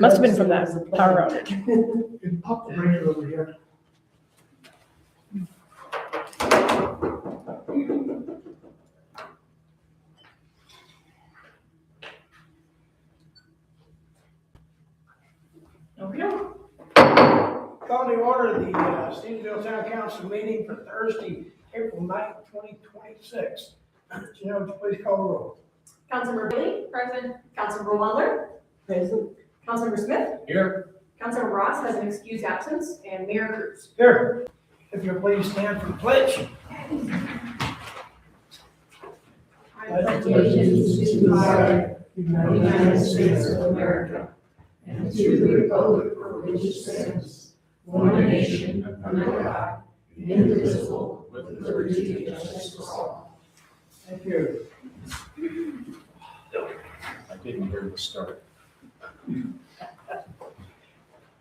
Must have been from that power outage. It popped the breaker over here. Okay. Call to order the Stevensville Town Council meeting for Thursday, April 9th, 2026. Janelle, would you please call the roll? Councilmember Bailey? Present. Councilmember Wondler? Present. Councilmember Smith? Here. Councilmember Ross has an excused absence, and Mayor Cruz. Here. If you'll please stand for the pledge. I pledge allegiance to the flag of the United States of America, and to the republic for which it stands, one nation, under God, indivisible, with liberty and justice for all. Thank you. I didn't hear the start.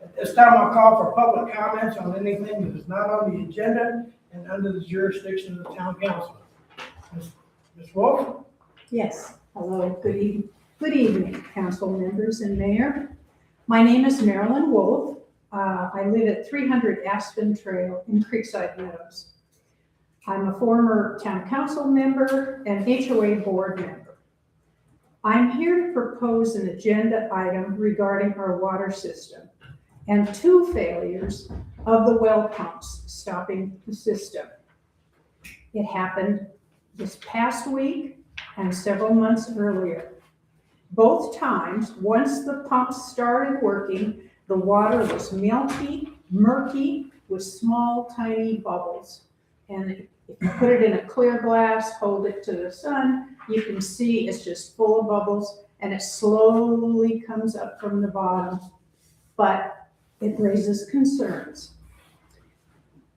At this time, I'll call for public comments on anything that is not on the agenda and under the jurisdiction of the town council. Ms. Wolf? Yes, hello, good evening, council members and mayor. My name is Marilyn Wolf. I live at 300 Aspen Trail in Creekside Meadows. I'm a former town council member and HOA board member. I'm here to propose an agenda item regarding our water system and 2 failures of the well pumps stopping the system. It happened this past week and several months earlier. Both times, once the pumps started working, the water was milky, murky, with small, tiny bubbles. And if you put it in a clear glass, hold it to the sun, you can see it's just full of bubbles, and it slowly comes up from the bottom, but it raises concerns.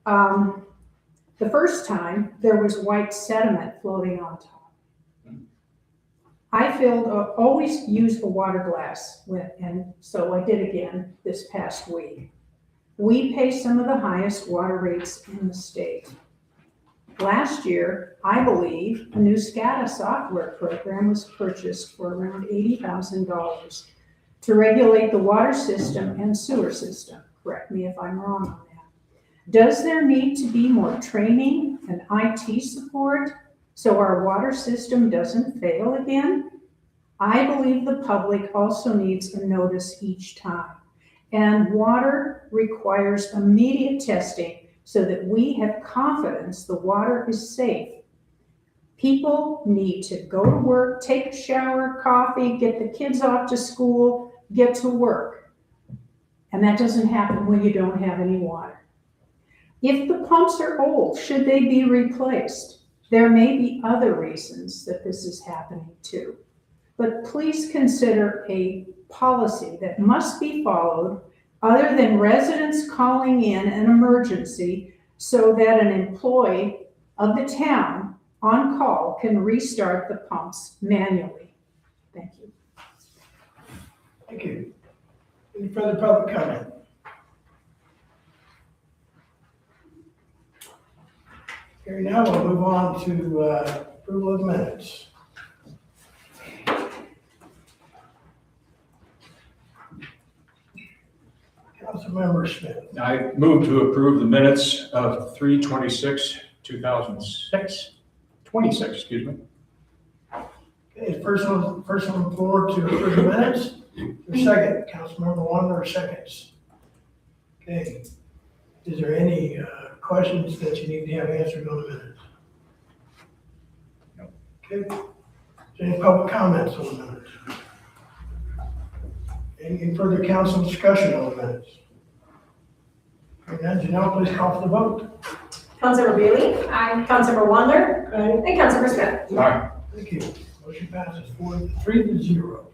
The first time, there was white sediment floating on top. I always use a water glass, and so I did again this past week. We pay some of the highest water rates in the state. Last year, I believe, a new SCADA software program was purchased for around $80,000 to regulate the water system and sewer system. Correct me if I'm wrong on that. Does there need to be more training and IT support so our water system doesn't fail again? I believe the public also needs a notice each time. And water requires immediate testing so that we have confidence the water is safe. People need to go to work, take a shower, coffee, get the kids off to school, get to work. And that doesn't happen when you don't have any water. If the pumps are old, should they be replaced? There may be other reasons that this is happening too. But please consider a policy that must be followed other than residents calling in an emergency so that an employee of the town on call can restart the pumps manually. Thank you. Thank you. Any further public comment? Hearing now, we'll move on to approval of minutes. Councilmember Smith. I move to approve the minutes of 3/26/2006, 26, excuse me. Okay, first on the floor to approve the minutes. Your second, Councilmember Wondler, seconds. Okay, is there any questions that you need to have answered on the minutes? No. Okay, is there any public comments on the minutes? Any further council discussion on the minutes? Hearing none, Janelle, please call for the vote. Councilmember Bailey? Aye. Councilmember Wondler? Aye. And Councilmember Smith? Aye. Thank you. Motion passes 3-0.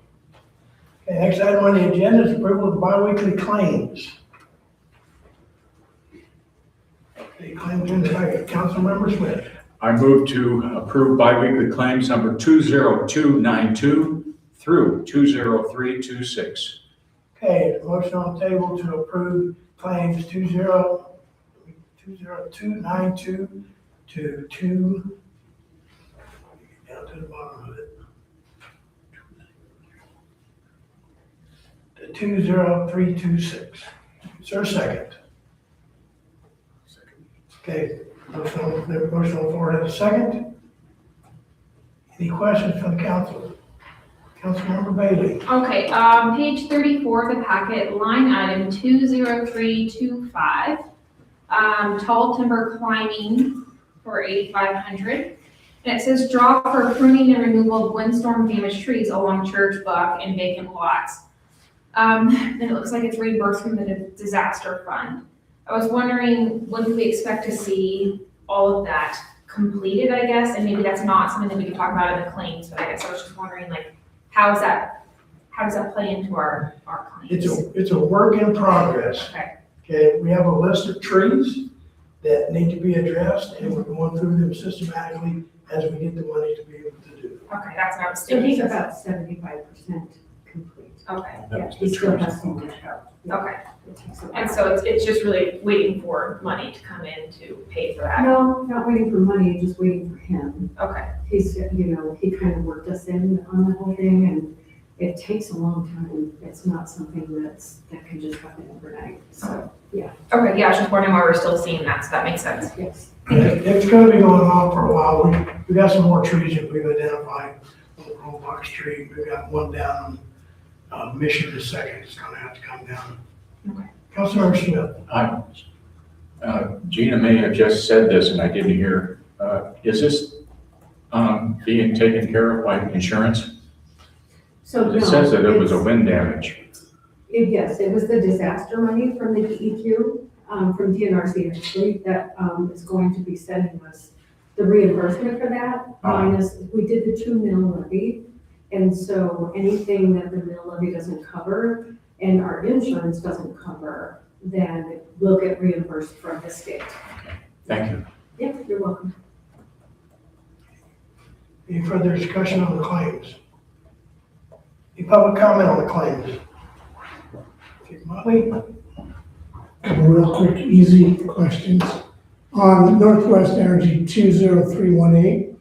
Okay, next item on the agenda is approval of the biweekly claims. Okay, claims in the packet. Councilmember Smith. I move to approve biweekly claims number 20292 through 20326. Okay, motion on the table to approve claims 20292 to down to the bottom of it. to 20326. Is there a second? Okay, motion on the floor has a second. Any questions from the council? Councilmember Bailey. Okay, page 34 of the packet, line item 20325, tall timber climbing for 8,500. And it says draw for pruning and removal of windstorm damaged trees along Church, Buck, and vacant lots. And it looks like it's reimbursed from the disaster fund. I was wondering, when do we expect to see all of that completed, I guess? And maybe that's not something that we can talk about in the claims, but I guess I was just wondering, like, how does that play into our claims? It's a work in progress. Okay. Okay, we have a list of trees that need to be addressed, and we're going through them systematically as we get the money to be able to do. Okay, that's what I was So he's thinking. about 75% complete. Okay, That Yeah, was he the still truth. has some more help. Yeah, okay. it takes a And while. so it's just really waiting for money to come in to pay for that. No, not waiting for money, just waiting for him. Okay, He's, he kind of worked us in on the whole thing, and it takes a long time. It's not something that can just happen overnight, so, okay, yeah, I was just wondering why we're still seeing that, so that makes sense. yes. It's gonna be going on for a while. We got some more trees that we've identified. Roebuck Street, we got one down on Mission the Second, it's gonna have to come down. Okay. Councilmember Smith. Gina may have just said this and I didn't hear. Is this being taken care of by insurance? So It no, says that it was a it's- wind damage. Yes, it was the disaster money from the DEQ, from DNRC actually, that is going to be sending us the reimbursement for that, minus, we did the 2 mil levy. And so anything that the mill levy doesn't cover and our insurance doesn't cover, then we'll get reimbursed from the state. Thank you. Yeah, you're welcome. Any further discussion on the claims? Any public comment on the claims? Okay, Molly? Couple real quick, easy questions. On Northwest Energy 20318.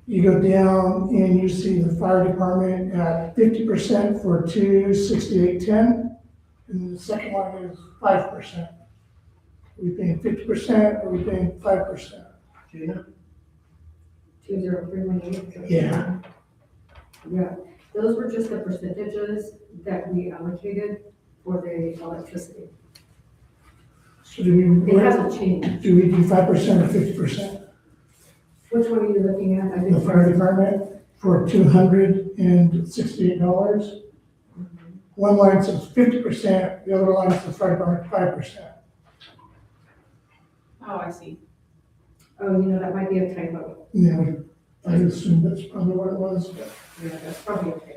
You go down and you see the fire department at 50% for 26810. And the second one is 5%. Are we paying 50% or are we paying 5%? Gina? 20318. Yeah. Yeah, those were just the percentages that we allocated for the electricity. So do we, It hasn't changed. do we do 5% or 50%? Which one are you looking at? I The didn't- fire department for $268. One line says 50%, the other line says fire department 5%. Oh, I see. Oh, that might be a typo. Yeah, I assume that's probably what it was. Yeah, that's probably a typo.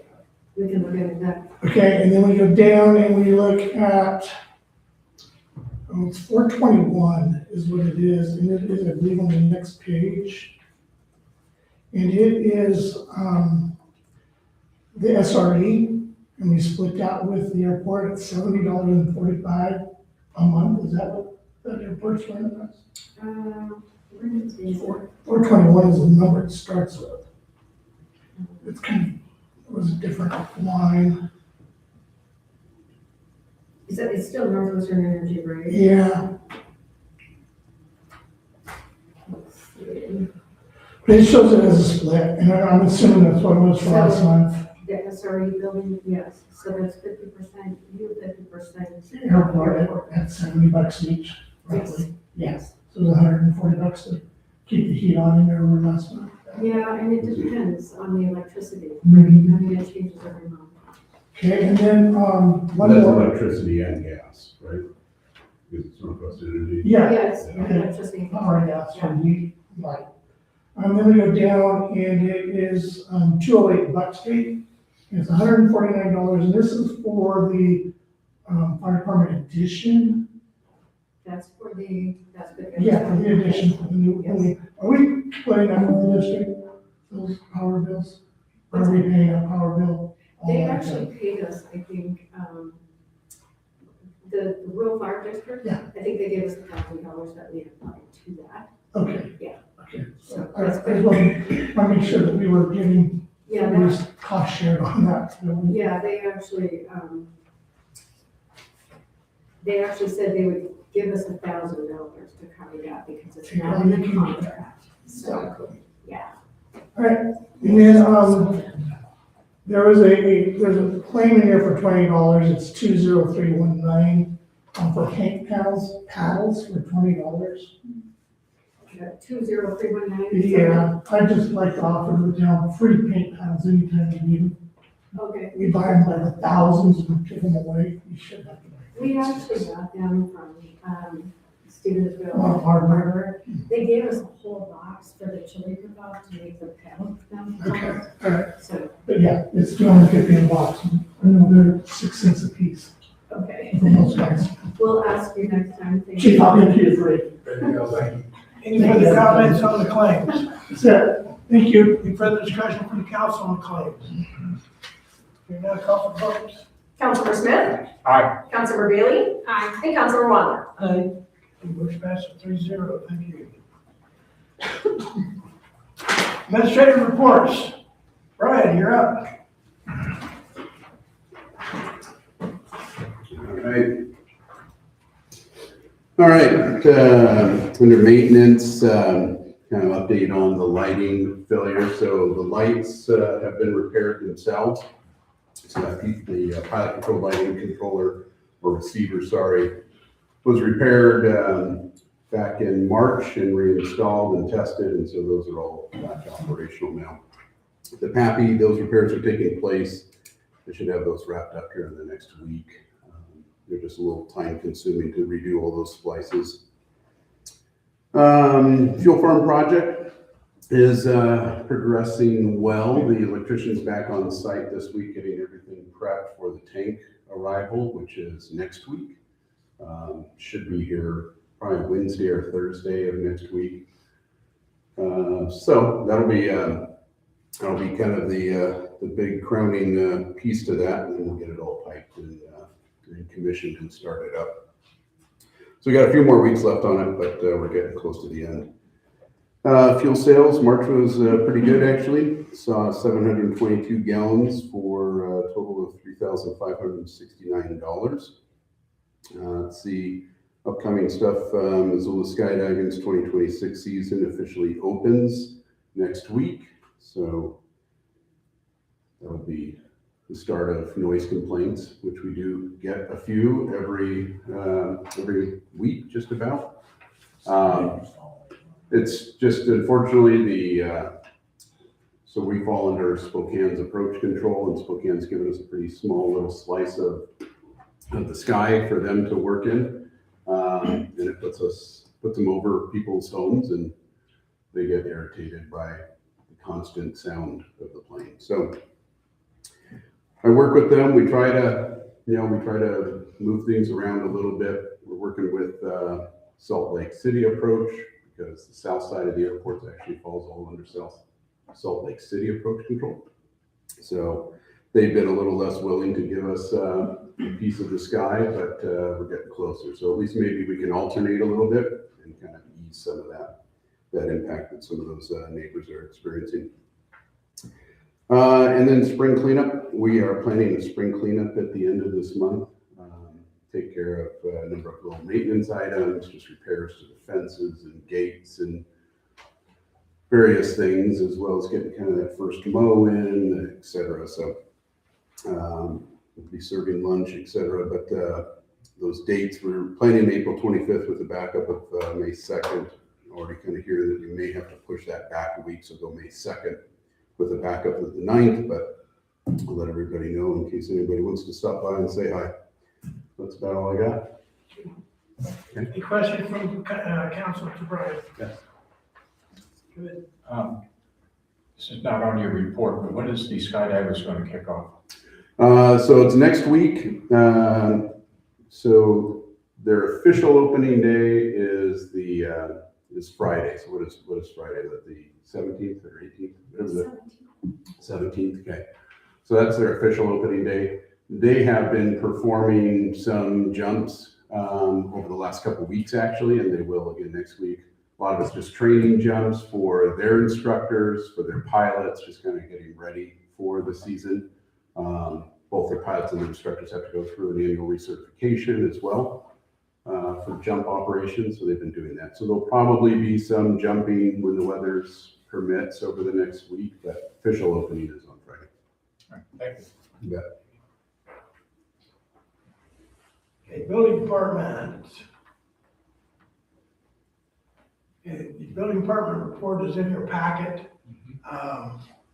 We can look at that. Okay, and then we go down and we look at, it's 421 is what it is, and it is, I believe, on the next page. And it is, the SRE, and we split that with the airport at $70.45 a month. Is that what the airport's running us? Where is the- 421 is the number it starts with. It's kind of, it was a different line. Is that, it's still Northwestern Energy, right? Yeah, Let's see. but it shows it as a split, and I'm assuming that's what it was for last month. The SRE building, yes, so that's 50%, you 50%. Airport at $70 each, roughly. Yes. So it was $140 to keep the heat on in there over last month. Yeah, and it depends on the electricity. I Mhm. mean, it changes every month. Okay, and then, one That's more. electricity and gas, right? Because it's Northwest Energy. Yeah, Yes, Okay. electricity. power and gas from heat, light. Then we go down and it is, 208 Buck Street. It's $149, and this is for the, fire department addition. That's for the, that's good. Yeah, for the addition, for the new, are we putting that in the district, those power bills? Or are we paying a power bill? They actually paid us, I think, the rural fire district. Yeah. I think they gave us $1,000 that we applied to that. Okay. Yeah. Okay, so So I that's just want to make sure that we were giving Yeah, We that, just cost shared on that. yeah, they actually said they would give us $1,000 to cover that because it's not in the contract. So, yeah. All right, and then, there's a claim in here for $20, it's 20319, for paint paddles for $20. 20319. Yeah, I'd just like to offer the town free paint paddles anytime you need them. Okay. We buy them by the thousands and give them away, you should have to buy. We actually got them from, Stevensville. Well, hardware. They gave us a whole box for the chili cook-off to make the paddle them. Okay, all right, So, but yeah, it's $250 a box, I know they're 6 cents a piece okay, for most guys. we'll ask you next time. Thank Chief, you. I'll give you free. Any further comments on the claims? That's it, thank you. Any further discussion from the council on the claims? Hearing none, call for vote. Councilmember Smith, Aye. Councilmember Bailey, Aye. and Councilmember Wander. Aye. Motion passes 3-0, thank you. Administrative reports. Brian, you're up. All right, under maintenance, kind of update on the lighting failure. So the lights have been repaired themselves. So that the pilot control lighting controller or receiver, sorry, was repaired back in March and reinstalled and tested, and so those are all back operational now. The PAPI, those repairs are taking place. I should have those wrapped up here in the next week. They're just a little time consuming to redo all those splices. Fuel farm project is progressing well. The electrician's back on site this week, getting everything prepped for the tank arrival, which is next week. Should be here probably Wednesday or Thursday of next week. So that'll be kind of the big crowning piece to that, and then we'll get it all piped and commissioned and started up. So we got a few more weeks left on it, but we're getting close to the end. Fuel sales, March was pretty good actually. Saw 722 gallons for a total of $3,569. Let's see, upcoming stuff, Missoula Skydiving's 2026 season officially opens next week. So that'll be the start of noise complaints, which we do get a few every week, just about. It's just unfortunately so we fall under Spokane's approach control, and Spokane's given us a pretty small little slice of the sky for them to work in, and it puts them over people's homes, and they get irritated by the constant sound of the plane. So I work with them. We try to move things around a little bit. We're working with Salt Lake City approach because the south side of the airport actually falls all under Salt Lake City approach control. So they've been a little less willing to give us a piece of the sky, but we're getting closer. So at least maybe we can alternate a little bit and kind of ease some of that impact that some of those neighbors are experiencing. And then spring cleanup. We are planning a spring cleanup at the end of this month. Take care of a number of little maintenance items, just repairs to the fences and gates and various things, as well as getting kind of that first mow in, et cetera. So we'll be serving lunch, et cetera. But those dates, we're planning April 25th with a backup of May 2nd. Already kind of hear that we may have to push that back a week, so go May 2nd with a backup of the 9th, but I'll let everybody know in case anybody wants to stop by and say hi. That's about all I got. Any questions from council to Brian? Yes. Good. This is not on your report, but when is the skydivers going to kick off? So it's next week. So their official opening day is Friday. So what is Friday? The 17th or 18th? Whatever the 17th. Okay. So that's their official opening day. They have been performing some jumps over the last couple of weeks, actually, and they will again next week. A lot of it's just training jumps for their instructors, for their pilots, just kind of getting ready for the season. Both their pilots and their instructors have to go through an annual recertification as well for jump operations, so they've been doing that. So there'll probably be some jumping when the weather's permits over the next week, but official opening is on Friday. All right, thank you. You bet. Okay, building department. Okay, the building department report is in your packet.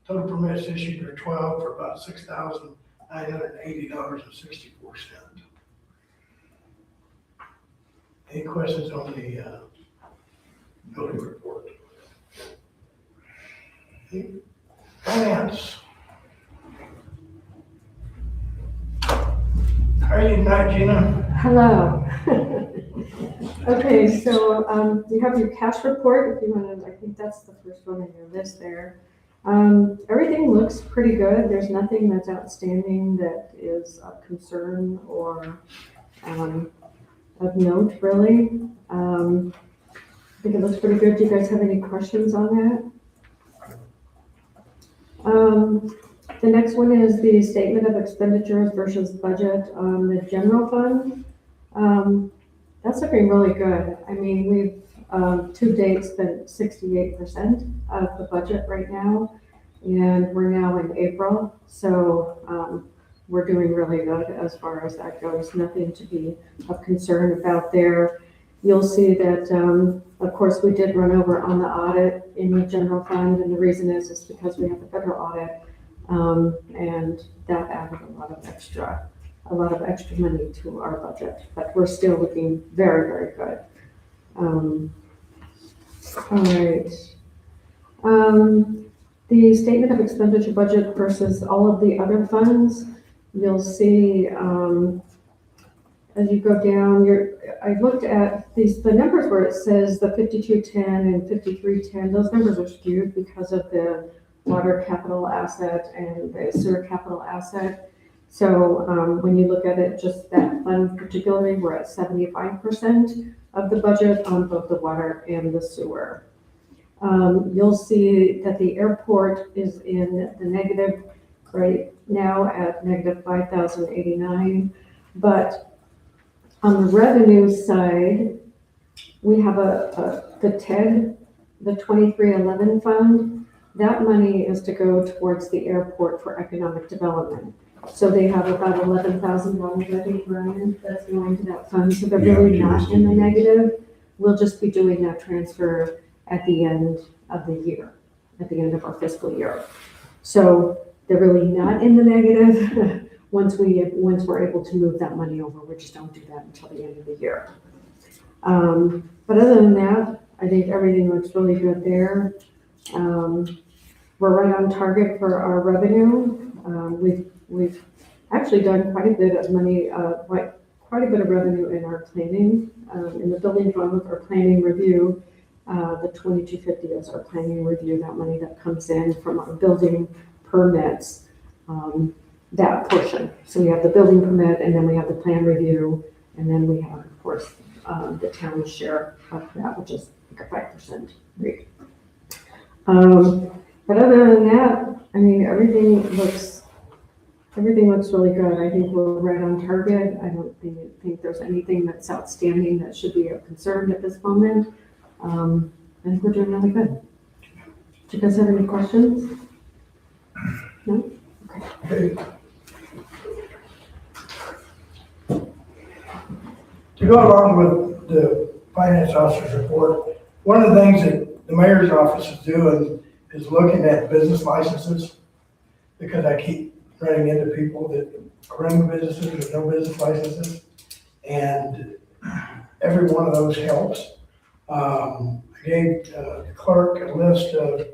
Total permits issued are 12 for about $6,980.64. Any questions on the building report? Okay. Finance. How are you tonight, Gina? Hello. Okay, so you have your cash report, if you want to, I think that's the first one on your list there. Everything looks pretty good. There's nothing that's outstanding that is of concern or of note, really. I think it looks pretty good. Do you guys have any questions on that? The next one is the statement of expenditures versus budget on the general fund. That's looking really good. I mean, we've to date spent 68% of the budget right now, and we're now in April, so we're doing really good as far as that goes. Nothing to be of concern about there. You'll see that, of course, we did run over on the audit in the general fund, and the reason is because we have the federal audit, and that added a lot of extra money to our budget, but we're still looking very, very good. All right. The statement of expenditure budget versus all of the other funds, you'll see as you go down, I looked at the numbers where it says the 5210 and 5310, those numbers are skewed because of the water capital asset and the sewer capital asset. So when you look at it, just that fund particularly, we're at 75% of the budget on both the water and the sewer. You'll see that the airport is in the negative right now at negative 5,089, but on the revenue side, we have the TED, the 2311 fund. That money is to go towards the airport for economic development. So they have about $11,000, I think, Ryan, that's going to that fund. So they're really not in the negative. We'll just be doing that transfer at the end of the year, at the end of our fiscal year. So they're really not in the negative. Once we're able to move that money over, we just don't do that until the end of the year. But other than that, I think everything looks really good there. We're right on target for our revenue. We've actually done quite a bit of money, quite a bit of revenue in our planning, in the building fund with our planning review. The 2250 is our planning review, that money that comes in from our building permits, that portion. So we have the building permit, and then we have the plan review, and then we have, of course, the town's share of that, which is like a 5% rate. But other than that, I mean, everything looks really good. I think we're right on target. I don't think there's anything that's outstanding that should be of concern at this moment. I think we're doing really good. Do you guys have any questions? No? Okay. To go along with the finance officer's report, one of the things that the mayor's office is doing is looking at business licenses, because I keep running into people that are running businesses with no business licenses, and every one of those helps. I gave the clerk a list of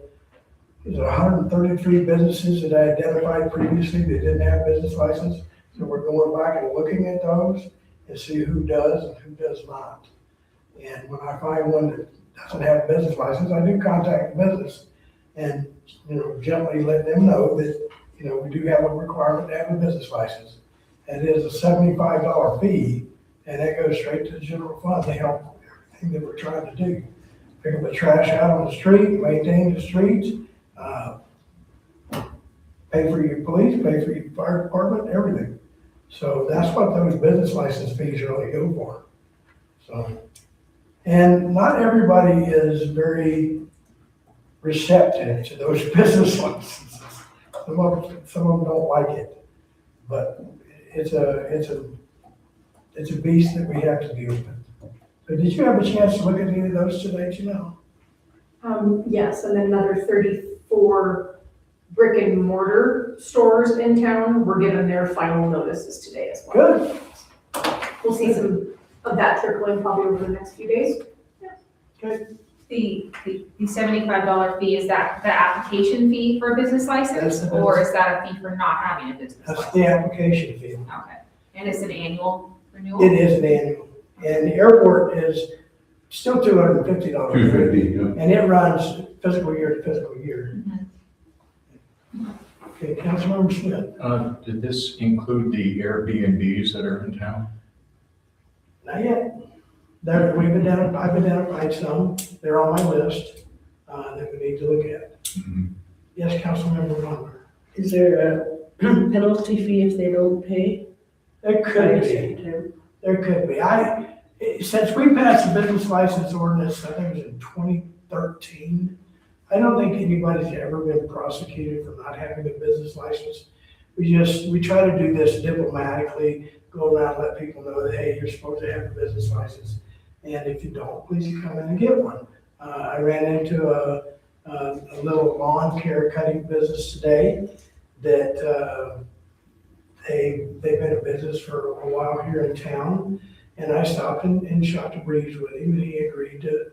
133 businesses that I identified previously that didn't have business license. So we're going back and looking at those and see who does and who does not. And when I find one that doesn't have a business license, I do contact the business and, gently let them know that, we do have a requirement to have a business license. And it is a $75 fee, and that goes straight to the general fund to help everything that we're trying to do. pick up the trash out on the street, maintain the streets, pay for your police, pay for your fire department, everything. So that's what those business license fees really go for. So, and not everybody is very receptive to those business licenses. Some of them don't like it, but it's a beast that we have to deal with. So did you have a chance to look at any of those today, Janelle? Yes, and then another 34 brick and mortar stores in town were given their final notices today as well. Good. We'll see some of that trickling probably over the next few days. The $75 fee, is that the application fee for a business license? That's the Or is that a fee for not having a business That's license? the application fee. Okay, and it's an annual renewal? It is an annual. And the airport is still $250. $250, yeah. And it runs fiscal year to fiscal year. Okay, Councilmember Smith? Did this include the Airbnbs that are in town? Not yet. I've been identified some, they're on my list, that we need to look at. Mhm. Yes, Councilmember Wonder? Is there a penalty fee if they don't pay? There could be, there could be. Since we passed the business license ordinance, I think it was in 2013, I don't think anybody's ever been prosecuted for not having a business license. We try to do this diplomatically, go around, let people know that, hey, you're supposed to have a business license. And if you don't, please come in and get one. I ran into a little lawn care cutting business today that they've been in business for a while here in town. And I stopped and shot the breeze with him, and he agreed to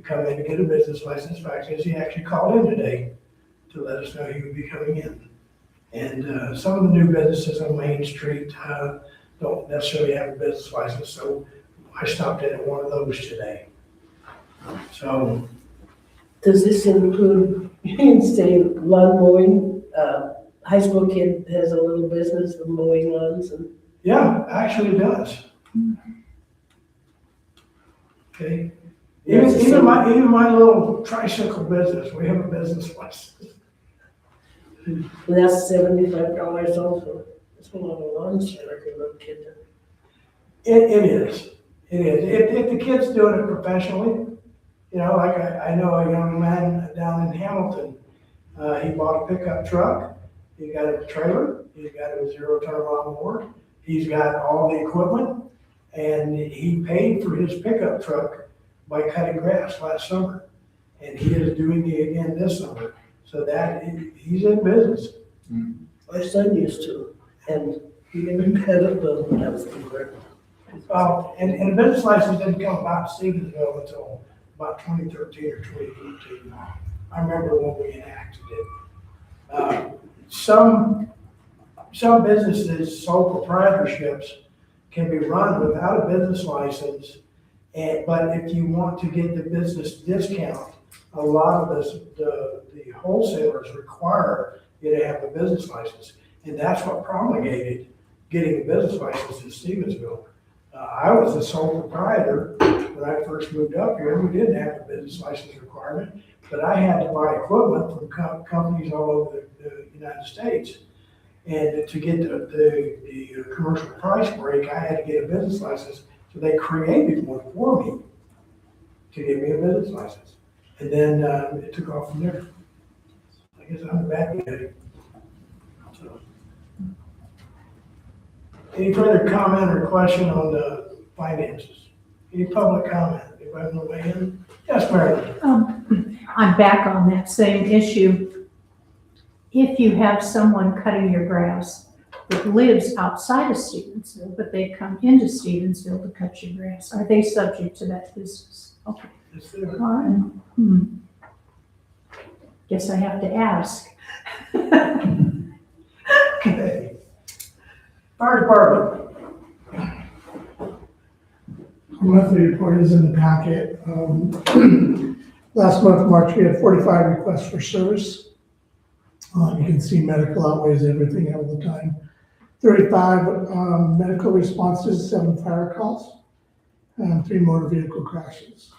come in and get a business license. In fact, he actually called in today to let us know he would be coming in. And some of the new businesses on Main Street don't necessarily have a business license, so I stopped in at one of those today. So, Does this include, say, lawn mowing? High school kid has a little business of mowing lawns and. yeah, actually it does. Okay. Even my little tricycle business, we have a business license. And that's $75 also. That's a lot of lawns for a little kid. It is. If the kid's doing it professionally, you know, like I know a young man down in Hamilton, he bought a pickup truck, he got a trailer, he's got a zero-turn lawnmower, he's got all the equipment, and he paid for his pickup truck by cutting grass last summer. And he is doing it again this summer. So he's in business. My son used to, and he never had a bill when I was in work. And the business license didn't come about in Stevensville until about 2013 or 2014. I remember when we enacted it. Some businesses, sole proprietorships, can be run without a business license, but if you want to get the business discount, a lot of the wholesalers require you to have a business license. And that's what promulgated getting a business license in Stevensville. I was a sole proprietor when I first moved up here. We didn't have a business license requirement, but I had to buy equipment from companies all over the United States. And to get the commercial price break, I had to get a business license. So they created one for me to give me a business license. And then it took off from there. I guess I'm the bad guy. So. Any further comment or question on the finances? Any public comment? Anybody want to weigh in? Yes, Marilyn. I'm back on that same issue. If you have someone cutting your grass that lives outside of Stevensville, but they come into Stevensville to cut your grass, are they subject to that business? Okay. Yes, sir. All right. Guess I have to ask. Okay. Fire department. Monthly report is in the packet. Last month, March, we had 45 requests for service. You can see medical outweighs everything all the time. 35 medical responses, 7 fire calls, and 3 motor vehicle crashes.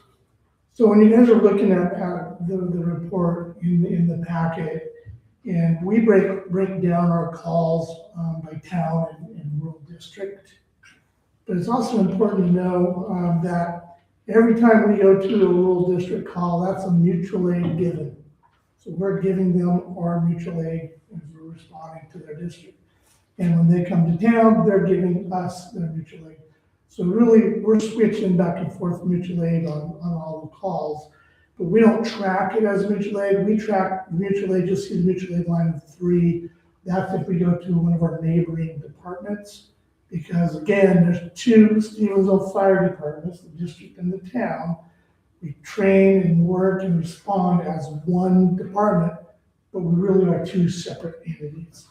So when you guys are looking at the report in the packet, and we break down our calls by town and rural district. But it's also important to know that every time we go to a rural district call, that's a mutual aid given. So we're giving them our mutual aid as we're responding to their district. And when they come to town, they're giving us their mutual aid. So really, we're switching back and forth mutual aid on all the calls. But we don't track it as mutual aid. We track mutual aid, just see the mutual aid line of 3. That's if we go to one of our neighboring departments. Because again, there's 2 Stevensville fire departments, the district and the town. We train and work and respond as one department, but we really are 2 separate entities.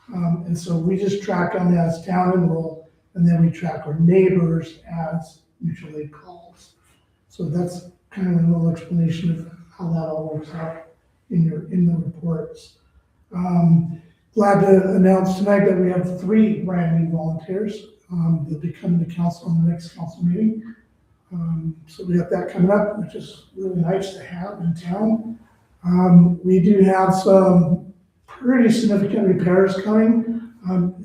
And so we just track them as town and rural, and then we track our neighbors as mutual aid calls. So that's kind of a little explanation of how that all works out in the reports. Glad to announce tonight that we have 3 brand new volunteers. They'll be coming to council on the next council meeting. So we have that coming up, which is really nice to have in town. We do have some pretty significant repairs coming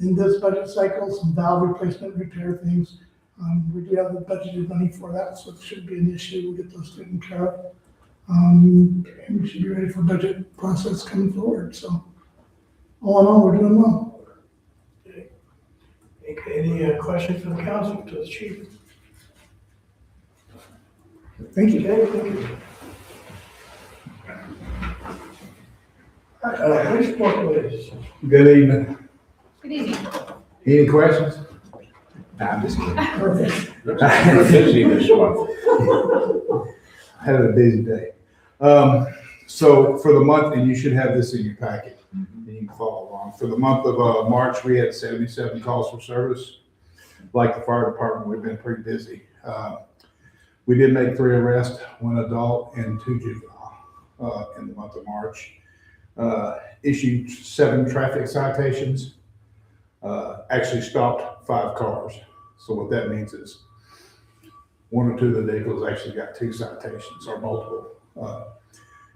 in this budget cycle, some valve replacement repair things. We do have the budgeted money for that, so it shouldn't be an issue. We'll get those taken care of. And we should be ready for budget process coming forward. So all in all, we're doing well. Okay, any questions for the council, to the chief? Thank you. Okay, thank you. Which report, please? Good evening. Good evening. Any questions? Nah, I'm just kidding. Perfect. Looks like we're busy this month. Had a busy day. So for the month, and you should have this in your packet, and you can follow along. For the month of March, we had 77 calls for service. Like the fire department, we've been pretty busy. We did make 3 arrests, 1 adult and 2 juvenile in the month of March. Issued 7 traffic citations. Actually stopped 5 cars. So what that means is 1 or 2 of the vehicles actually got 2 citations or multiple.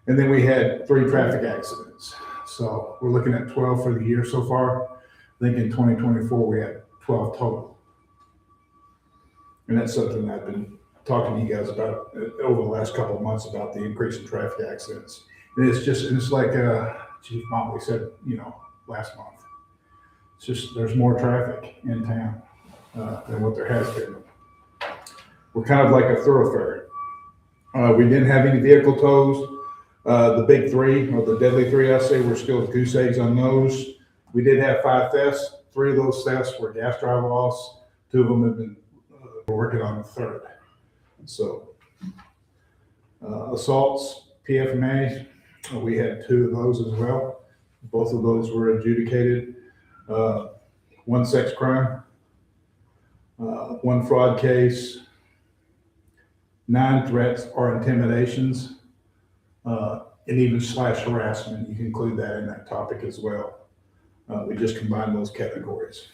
And then we had 3 traffic accidents. So we're looking at 12 for the year so far. I think in 2024, we had 12 total. And that's something I've been talking to you guys about over the last couple of months about the increase in traffic accidents. And it's like Chief Motley said, last month. It's just, there's more traffic in town than what there has been. We're kind of like a thoroughfare. We didn't have any vehicle tows. The big 3, or the deadly 3, I say, we're still goose eggs on those. We did have 5 thefts. 3 of those thefts were gas drive-offs. 2 of them have been, we're working on the 3rd. So, assaults, PFMAs, we had 2 of those as well. Both of those were adjudicated. 1 sex crime, 1 fraud case, 9 threats or intimidations, and even / harassment. You can include that in that topic as well. We just combine those categories.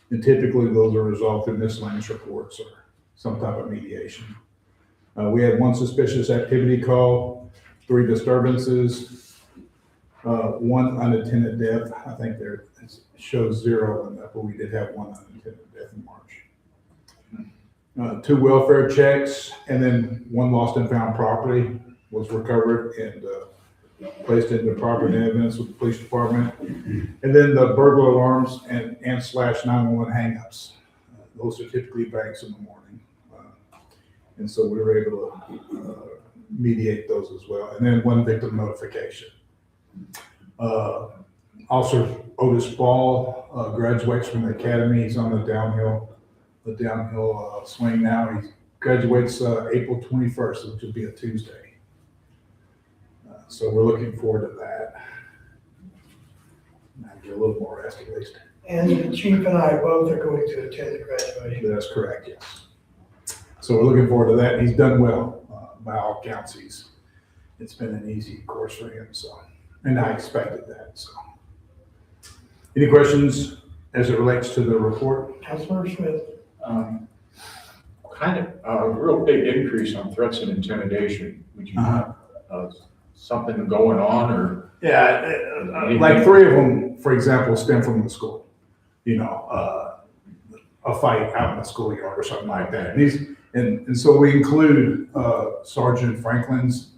And typically those are resolved through miscellaneous reports or some type of mediation. We had 1 suspicious activity call, 3 disturbances, 1 unattended death. I think there shows 0 in that, but we did have 1 unattended death in March. 2 welfare checks, and then 1 lost and found property was recovered and placed into proper evidence with the police department. And then the burglar alarms and / 911 hangups. Those are typically banks in the morning. And so we were able to mediate those as well. And then 1 victim notification. Officer Otis Ball graduates from the academy. He's on the downhill swing now. He graduates April 21st, which will be a Tuesday. So we're looking forward to that. Now get a little more rest at least. And the chief and I both are going to attend the graduation. That's correct, yes. So we're looking forward to that. He's done well by all counts. It's been an easy course for him, so, and I expected that, so. Any questions as it relates to the report? Councilmember Smith. kind of a real big increase on threats and intimidation. Would you have something going on or? Yeah, like 3 of them, for example, stem from the school. You know, a fight out in the schoolyard or something like that. And so we include Sergeant Franklin's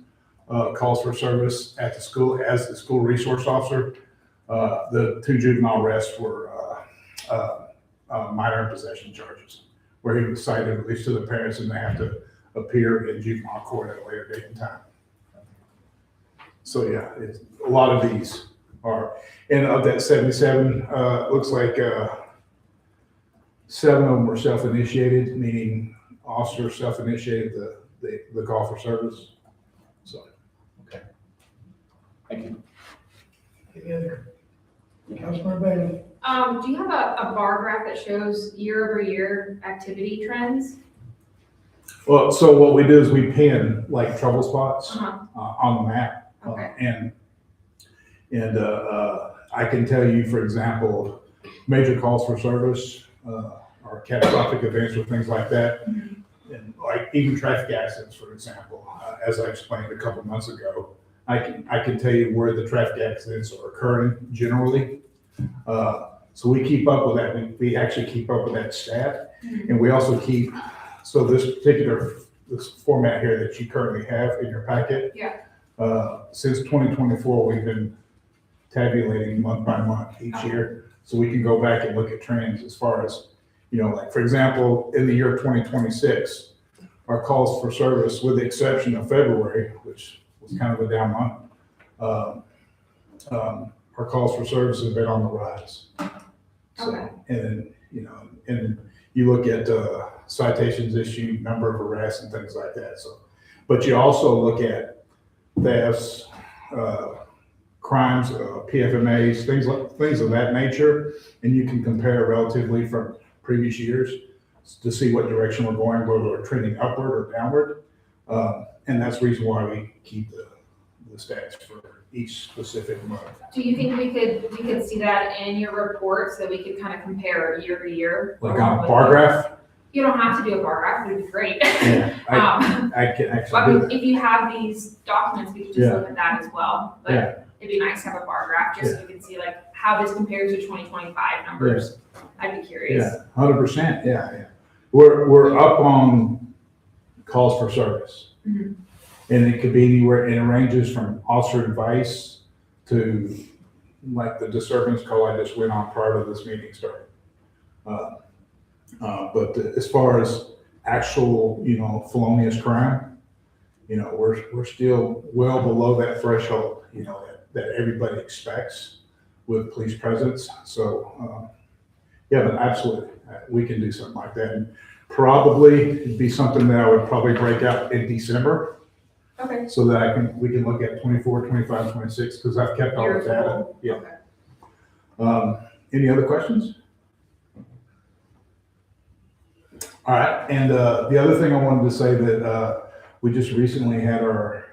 calls for service at the school as the school resource officer. The 2 juvenile arrests were minor possession charges, where he was cited, released to the parents, and they have to appear in juvenile court at a later date and time. So yeah, a lot of these are, and of that 77, looks like 7 of them were self-initiated, meaning officer self-initiated the call for service. So. Thank you. Any other? Councilmember Bailey? Do you have a bar graph that shows year-over-year activity trends? Well, so what we do is we pin like trouble spots on the map. Okay. And I can tell you, for example, major calls for service or catastrophic events or things like that. And like even traffic accidents, for example, as I explained a couple months ago, I can tell you where the traffic accidents are occurring generally. So we keep up with that. We actually keep up with that stat. And we also keep, so this format here that you currently have in your packet. Yeah. Since 2024, we've been tabulating month by month each year. So we can go back and look at trends as far as, you know, like for example, in the year 2026, our calls for service, with the exception of February, which was kind of a down month, our calls for service have been on the rise. So, Okay. and you know, and you look at citations issued, number of arrests, and things like that. So, but you also look at thefts, crimes, PFMAs, things of that nature, and you can compare relatively from previous years to see what direction we're going, whether we're trending upward or downward. And that's the reason why we keep the stats for each specific month. Do you think we could see that in your report so that we could kind of compare year to year? Like on a bar graph? You don't have to do a bar graph, it would be great. Yeah, I can I actually do mean, that. if you have these documents, we could just Yeah. look at that as well. But Yeah. it'd be nice to have a bar graph, just so you can see like how this compares to 2025 numbers. I'd be curious. Yeah, 100%, yeah. We're up on calls for service. Mhm. And it could be anywhere, and it ranges from officer advice to like the disturbance call I just went on prior to this meeting started. But as far as actual, you know, felonious crime, you know, we're still well below that threshold, you know, that everybody expects with police presence. So, yeah, but absolutely, we can do something like that. And probably it'd be something that I would probably break out in December Okay. so that we can look at 24, 25, 26, because I've kept all the Years data. old. Yeah. Okay. Any other questions? All right, and the other thing I wanted to say that we just recently had our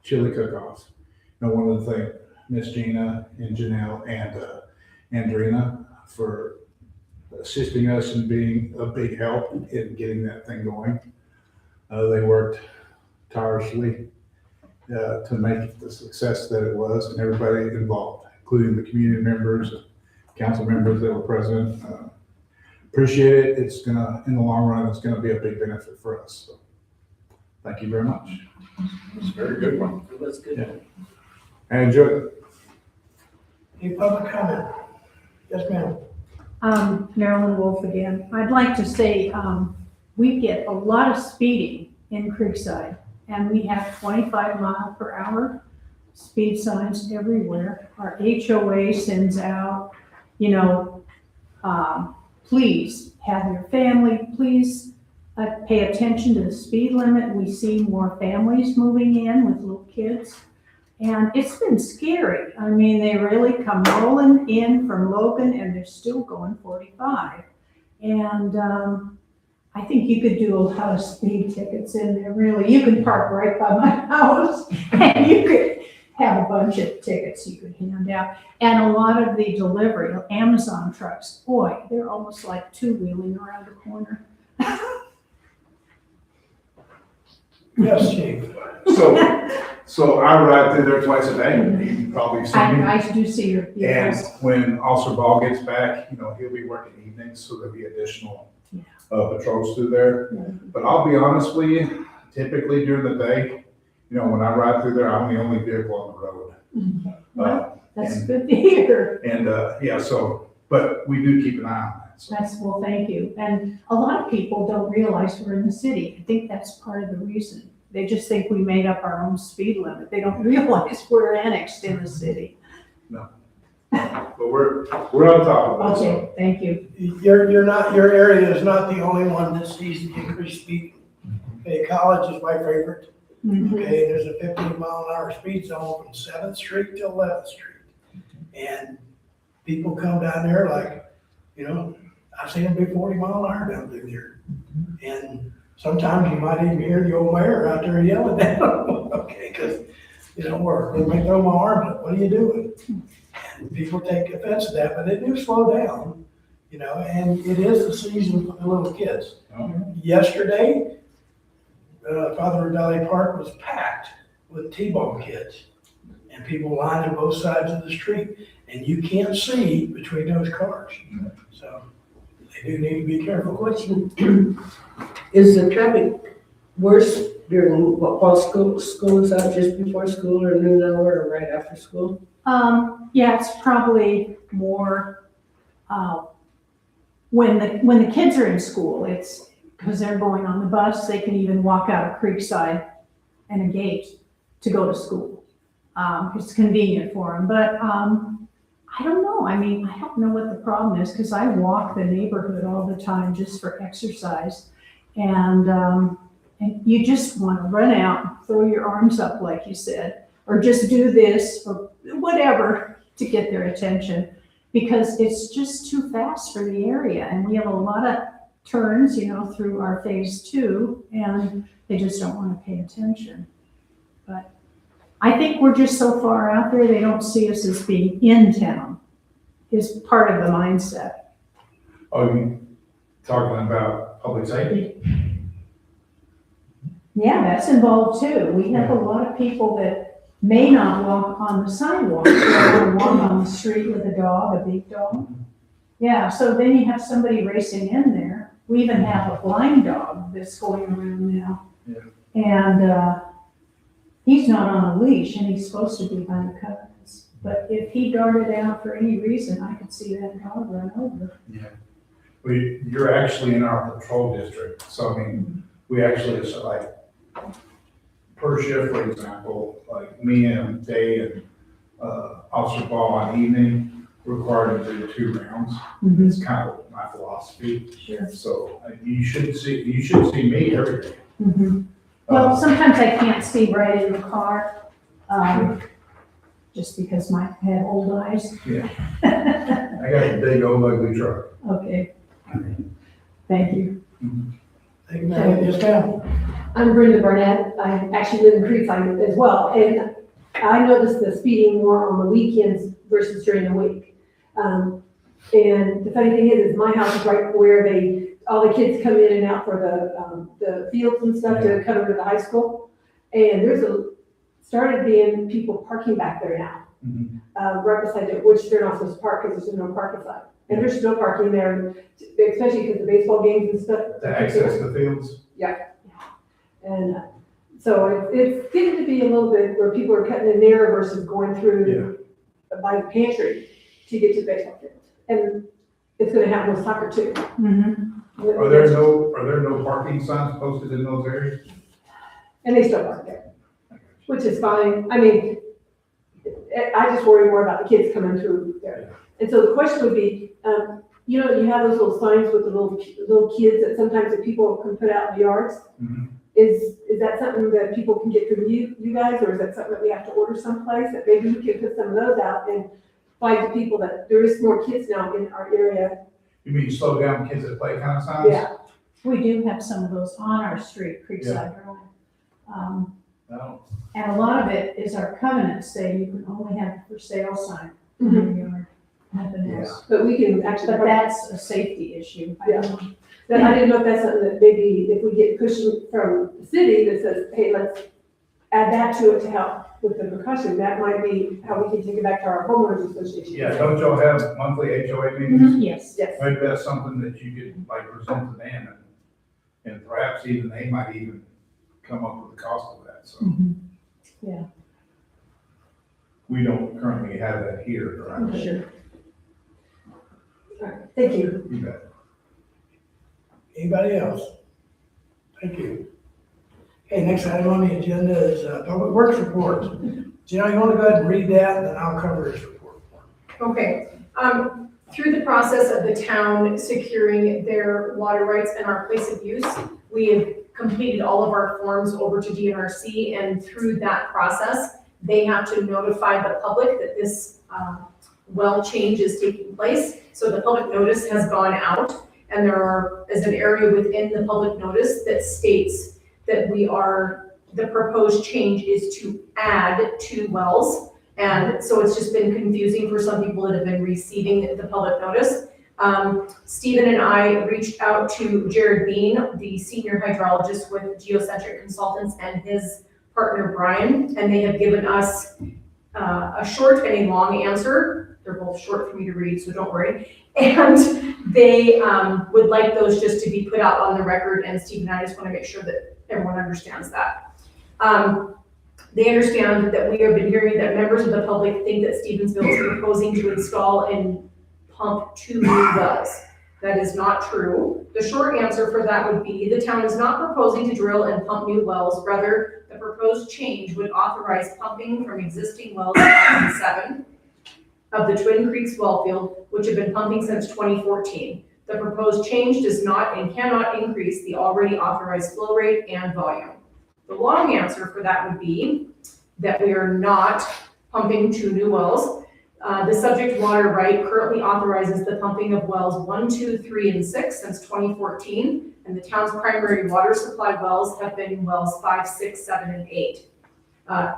chili cook-off. You know, one of the things, Miss Gina and Janelle and Andrina for assisting us and being a big help in getting that thing going. They worked tirelessly to make it the success that it was, and everybody involved, including the community members, council members that were present. Appreciate it. It's gonna, in the long run, it's gonna be a big benefit for us. So, thank you very much. It's a very good one. It was good. Yeah. I enjoyed it. Any public comment? Yes, ma'am. Marilyn Wolf again. I'd like to say, we get a lot of speeding in Creekside, and we have 25 mile per hour speed signs everywhere. Our HOA sends out, you know, please have your family, please pay attention to the speed limit. We see more families moving in with little kids. And it's been scary. I mean, they really come rolling in from Logan and they're still going 45. And I think you could do a lot of speed tickets in there, really. You can park right by my house and you could have a bunch of tickets you could hand out. And a lot of the delivery, Amazon trucks, boy, they're almost like two-wheeling around the corner. Yes, chief. So I ride through there twice a day. You probably see me. I do see your And vehicles. when Officer Ball gets back, he'll be working evenings, so there'll be additional patrols through there. But I'll be honest with you, typically during the day, when I ride through there, I'm the only vehicle on the road. Well, that's good to hear. But we do keep an eye on that. So. Well, thank you. And a lot of people don't realize we're in the city. I think that's part of the reason. They just think we made up our own speed limit. They don't realize we're annexed in the city. But we're on top of it. Okay, thank you. Your area is not the only one that sees the increased speed. Okay, College is my favorite. Okay, there's a 15-mile-an-hour speed zone from 7th Street to 11th Street. And people come down there like, I've seen them do 40 mile an hour down through there. And sometimes you might even hear the old mayor out there yelling at them, okay, because it don't work. They may throw my arms up, what are you doing? And people take offense to that, but they do slow down, and it is the season for the little kids. Yesterday, Father Valley Park was packed with T-ball kids and people lining both sides of the street, and you can't see between those cars. So they do need to be careful. Question, is the traffic worse during, while school is out, just before school or noon hour or right after school? Yeah, it's probably more, when the kids are in school, it's because they're going on the bus, they can even walk out of Creekside and a gate to go to school. It's convenient for them, but, I don't know. I don't know what the problem is because I walk the neighborhood all the time just for exercise. And you just want to run out, throw your arms up, like you said, or just do this or whatever to get their attention because it's just too fast for the area. And we have a lot of turns, through our phase 2, and they just don't want to pay attention. But I think we're just so far out there, they don't see us as being in town, is part of the mindset. Oh, you talking about public safety? Yeah, that's involved too. We have a lot of people that may not walk on the sidewalk, they want to walk on the street with a dog, a big dog. Yeah, so then you have somebody racing in there. We even have a blind dog that's going around now. Yeah. And he's not on a leash and he's supposed to be behind the covenants. But if he darted out for any reason, I could see that dog run over. Yeah. You're actually in our patrol district. So, we actually, like, per shift, for example, like me and Day and Officer Ball on evening, required to do 2 rounds. It's kind of my philosophy. Sure. So you should see me every day. Well, sometimes I can't see right in the car, just because I have old eyes. Yeah. I got a big old ugly truck. Okay. Thank you. Thank you, ma'am. Yes, ma'am. I'm Brenda Barnett. I actually live in Creekside as well, and I noticed the speeding more on the weekends versus during the week. And the funny thing is my house is right where all the kids come in and out for the fields and stuff to come over to the high school. And started being people parking back there now, right beside it, which they're not supposed to park because there's no parking sign. And there's no parking there, especially because the baseball games and stuff. To access the fields. Yeah. And so it's getting to be a little bit where people are cutting in there versus going through by the pantry to get to the baseball field. And it's gonna happen with soccer too. Are there no parking signs posted in those areas? And they still park there, which is fine. I just worry more about the kids coming through there. And so the question would be, you have those little signs with the little kids that sometimes the people can put out in the yards. Is that something that people can get through you guys, or is that something that we have to order someplace that maybe we can put some of those out and find the people that there is more kids now in our area? You mean slow down kids that play kind of signs? Yeah. We do have some of those on our street, Creekside Drive. No. And a lot of it is our covenants say you can only have a for sale sign in your yard, nothing else. But we can actually. But that's a safety issue. I don't know. But I didn't know if that's something that maybe if we get push from the city that says, hey, let's add that to it to help with the percussion, that might be how we can take it back to our homeowners association. Yeah, don't y'all have monthly HOA meetings? Yes. Yes. Maybe that's something that you could like present to them and perhaps even they might even come up with the cost of that, so. Yeah. We don't currently have that here, right? Sure. All right, thank you. You bet. Anybody else? Thank you. Okay, next item on the agenda is Public Works report. Janelle, you want to go ahead and read that, and then I'll cover this report. Okay, through the process of the town securing their water rights and our place of use, we have completed all of our forms over to DNRC, and through that process, they have to notify the public that this well change is taking place. So the public notice has gone out, and there is an area within the public notice that states that the proposed change is to add 2 wells. And so it's just been confusing for some people that have been receiving the public notice. Stephen and I reached out to Jared Bean, the senior hydrologist with Geocentric Consultants, and his partner Brian, and they have given us a short and a long answer. They're both short for me to read, so don't worry. And they would like those just to be put out on the record, and Steve and I just want to make sure that everyone understands that. They understand that we have been hearing that members of the public think that Stevensville is proposing to install and pump 2 new wells. That is not true. The short answer for that would be the town is not proposing to drill and pump new wells. Rather, the proposed change would authorize pumping from existing wells 5 and 7 of the Twin Creeks well field, which have been pumping since 2014. The proposed change does not and cannot increase the already authorized flow rate and volume. The long answer for that would be that we are not pumping 2 new wells. The subject water right currently authorizes the pumping of wells 1, 2, 3, and 6 since 2014, and the town's primary water supply wells have been wells 5, 6, 7, and 8.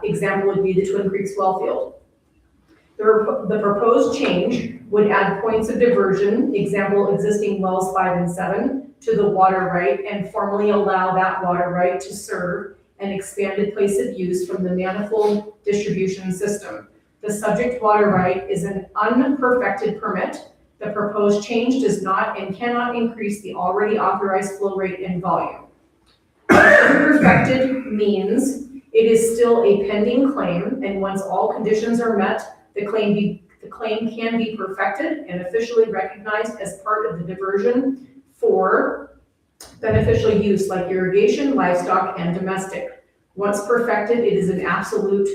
Example would be the Twin Creeks well field. The proposed change would add points of diversion, example existing wells 5 and 7, to the water right and formally allow that water right to serve an expanded place of use from the manifold distribution system. The subject water right is an unperfected permit. The proposed change does not and cannot increase the already authorized flow rate and volume. Unperfected means it is still a pending claim, and once all conditions are met, the claim can be perfected and officially recognized as part of the diversion for beneficial use like irrigation, livestock, and domestic. Once perfected, it is an absolute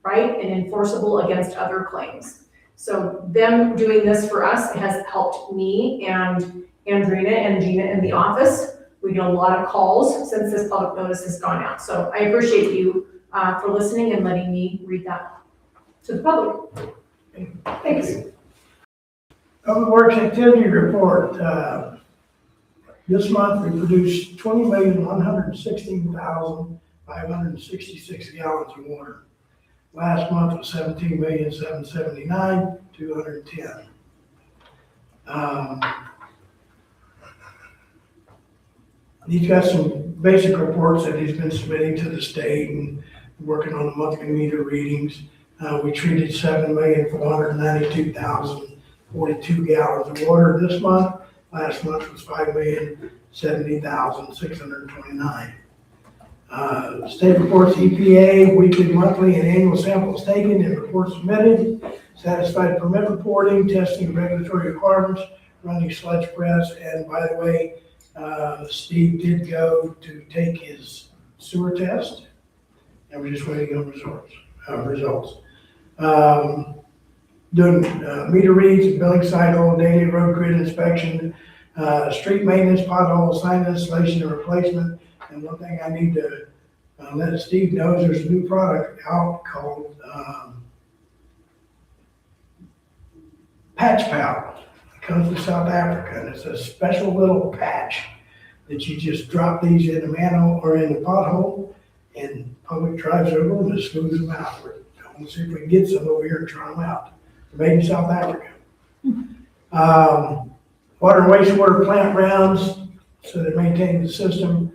right and enforceable against other claims. So them doing this for us has helped me and Andrina and Gina in the office. We get a lot of calls since this public notice has gone out. So I appreciate you for listening and letting me read that to the public. Thanks. Public Works Activity Report. This month we produced 20,116,566 gallons of water. Last month was 17,779,210. He's got some basic reports that he's been submitting to the state and working on the monthly meter readings. We treated 7,492,042 gallons of water this month. Last month was 5,070,629. State reports EPA, weekly, monthly, and annual samples taken and reports submitted. Satisfied permit reporting, testing regulatory requirements, running sludge press, and by the way, Steve did go to take his sewer test, and we're just waiting on results. Doing meter reads, billing cycle, daily road grid inspection, street maintenance, pothole, sign installation and replacement. And one thing I need to let Steve know is there's a new product out called Patch Pal. It comes from South Africa, and it's a special little patch that you just drop these in a manhole or in a pothole, and public drives over them and just smooths them out. We'll see if we can get some over here and try them out. They're made in South Africa. Water and wastewater plant rounds. So they're maintaining the system,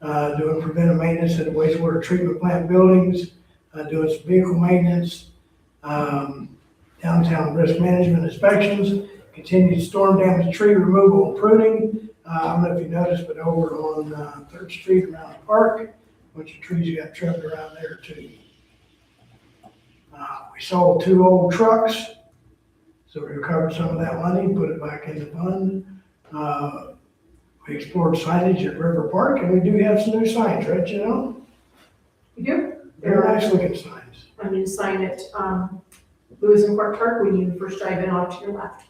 doing preventive maintenance at the wastewater treatment plant buildings, doing some vehicle maintenance, downtown risk management inspections, continued storm damage tree removal and pruning. I don't know if you noticed, but over on 3rd Street around the park, a bunch of trees got trimmed around there too. We sold 2 old trucks, so we recovered some of that money, put it back in the fund. We explored signage at River Park, and we do have some new signs, right, you know? We do. Very nice looking signs. I mean, sign at, Lewis and Clark Park when you first drive in off to your left.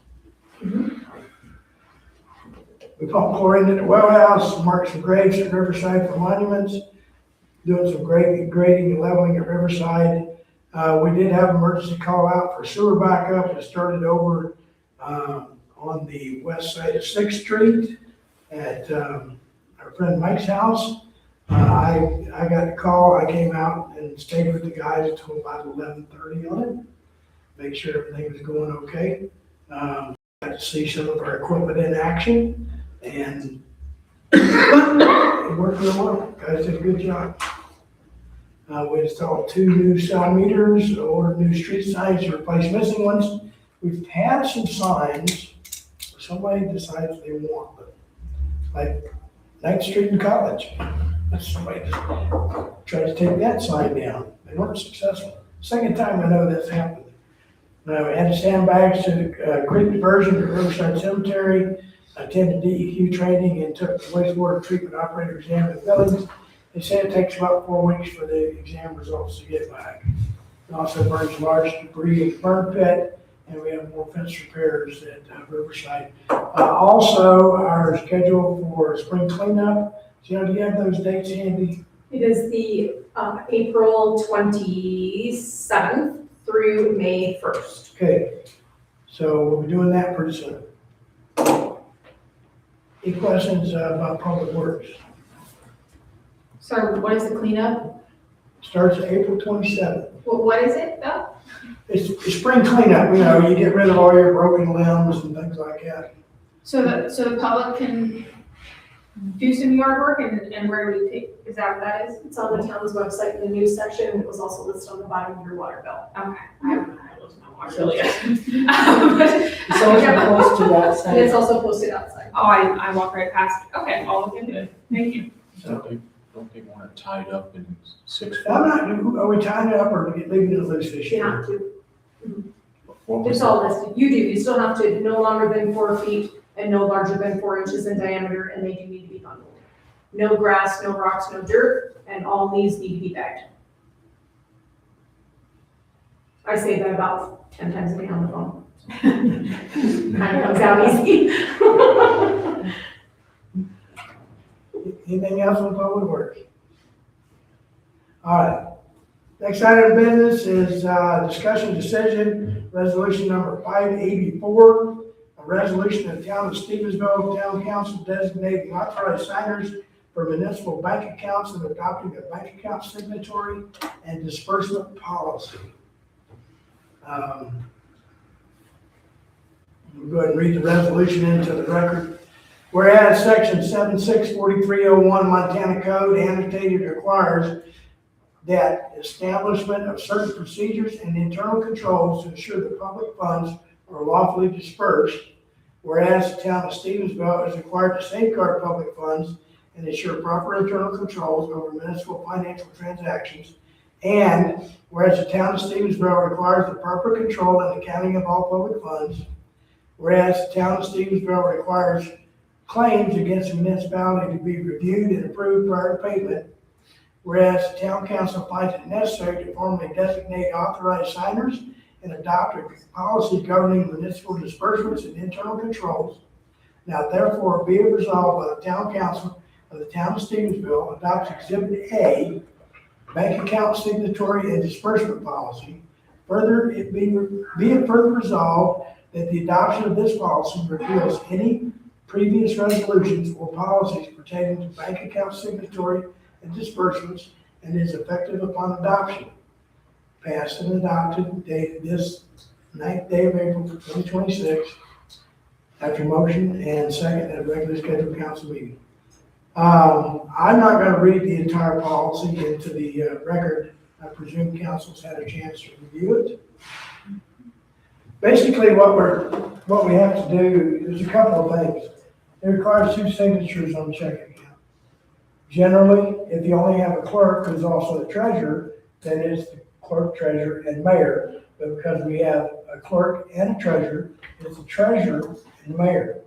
We pumped chlorine in the well house, marked some graves at Riverside for monuments, doing some grading and leveling at Riverside. We did have emergency call out for sewer backup. It started over on the west side of 6th Street at our friend Mike's house. I got a call. I came out and stayed with the guys until about 11:30 on it, make sure everything was going okay. Got to see some of our equipment in action, and it worked real well. Guys did a good job. We installed 2 new cell meters, ordered new street signs to replace missing ones. We've had some signs where somebody decides they want them, like 9th Street and College. Somebody just tried to take that sign down. They weren't successful. Second time I know that's happened. We had sandbags to the creek diversion to Riverside Cemetery, attended DEQ training, and took the wastewater treatment operator exam at Billings. They say it takes about 4 weeks for the exam results to get back. It also burns large debris in the burn pit, and we have more fence repairs at Riverside. Also, our schedule for spring cleanup. Gina, do you have those dates handy? It is the April 27th through May 1st. Okay, so we'll be doing that pretty soon. Any questions about public works? So what is the cleanup? Starts April 27th. What is it though? It's spring cleanup, you know, you get rid of all your broken limbs and things like that. So the public can do some yard work and where do we take, is that what that is? It's on the town's website in the news section. It was also listed on the bottom of your water bill. Okay, I was my water bill yet. It's also close to that And side. it's also posted outside. Oh, I walk right past it. Okay, I'll look into it. Thank you. Don't they want it tied up in 6 foot? I'm not, are we tying it up or leaving it loose this You year? have to. What was It's all listed. You do. You still have to no longer than 4 feet and no larger than 4 inches in diameter, and they do need to be bundled. No grass, no rocks, no dirt, and all leaves need to be bagged. I say that about 10 times a day on the phone. Kind of comes out easy. Anything else on public works? All right. Next item of business is discussion decision, resolution number 584, a resolution of the town of Stevensville, town council designating authorized signers for municipal bank accounts and adopting a bank account signatory and disbursement policy. We'll go ahead and read the resolution into the record. Whereas section 764301 Montana Code annotated requires that establishment of certain procedures and internal controls to ensure the public funds are lawfully dispersed. Whereas the town of Stevensville is required to safeguard public funds and ensure proper internal controls over municipal financial transactions. And whereas the town of Stevensville requires the proper control and accounting of all public funds. Whereas the town of Stevensville requires claims against the municipality to be reviewed and approved prior to payment. Whereas the town council finds it necessary to formally designate authorized signers and adopt a policy governing municipal disbursements and internal controls. Now therefore be it resolved by the town council of the town of Stevensville adopts Exhibit A, bank account signatory and disbursement policy. Further, be it further resolved that the adoption of this policy repeals any previous resolutions or policies pertaining to bank account signatory and disbursements and is effective upon adoption. Passed and adopted dated this 9th day of April 2026 after motion and second at a regularly scheduled council meeting. I'm not gonna read the entire policy into the record. I presume council's had a chance to review it. Basically, what we have to do, there's a couple of things. It requires 2 signatures on the checking account. Generally, if you only have a clerk who's also the treasurer, then it's the clerk, treasurer, and mayor. But because we have a clerk and a treasurer, it's the treasurer and the mayor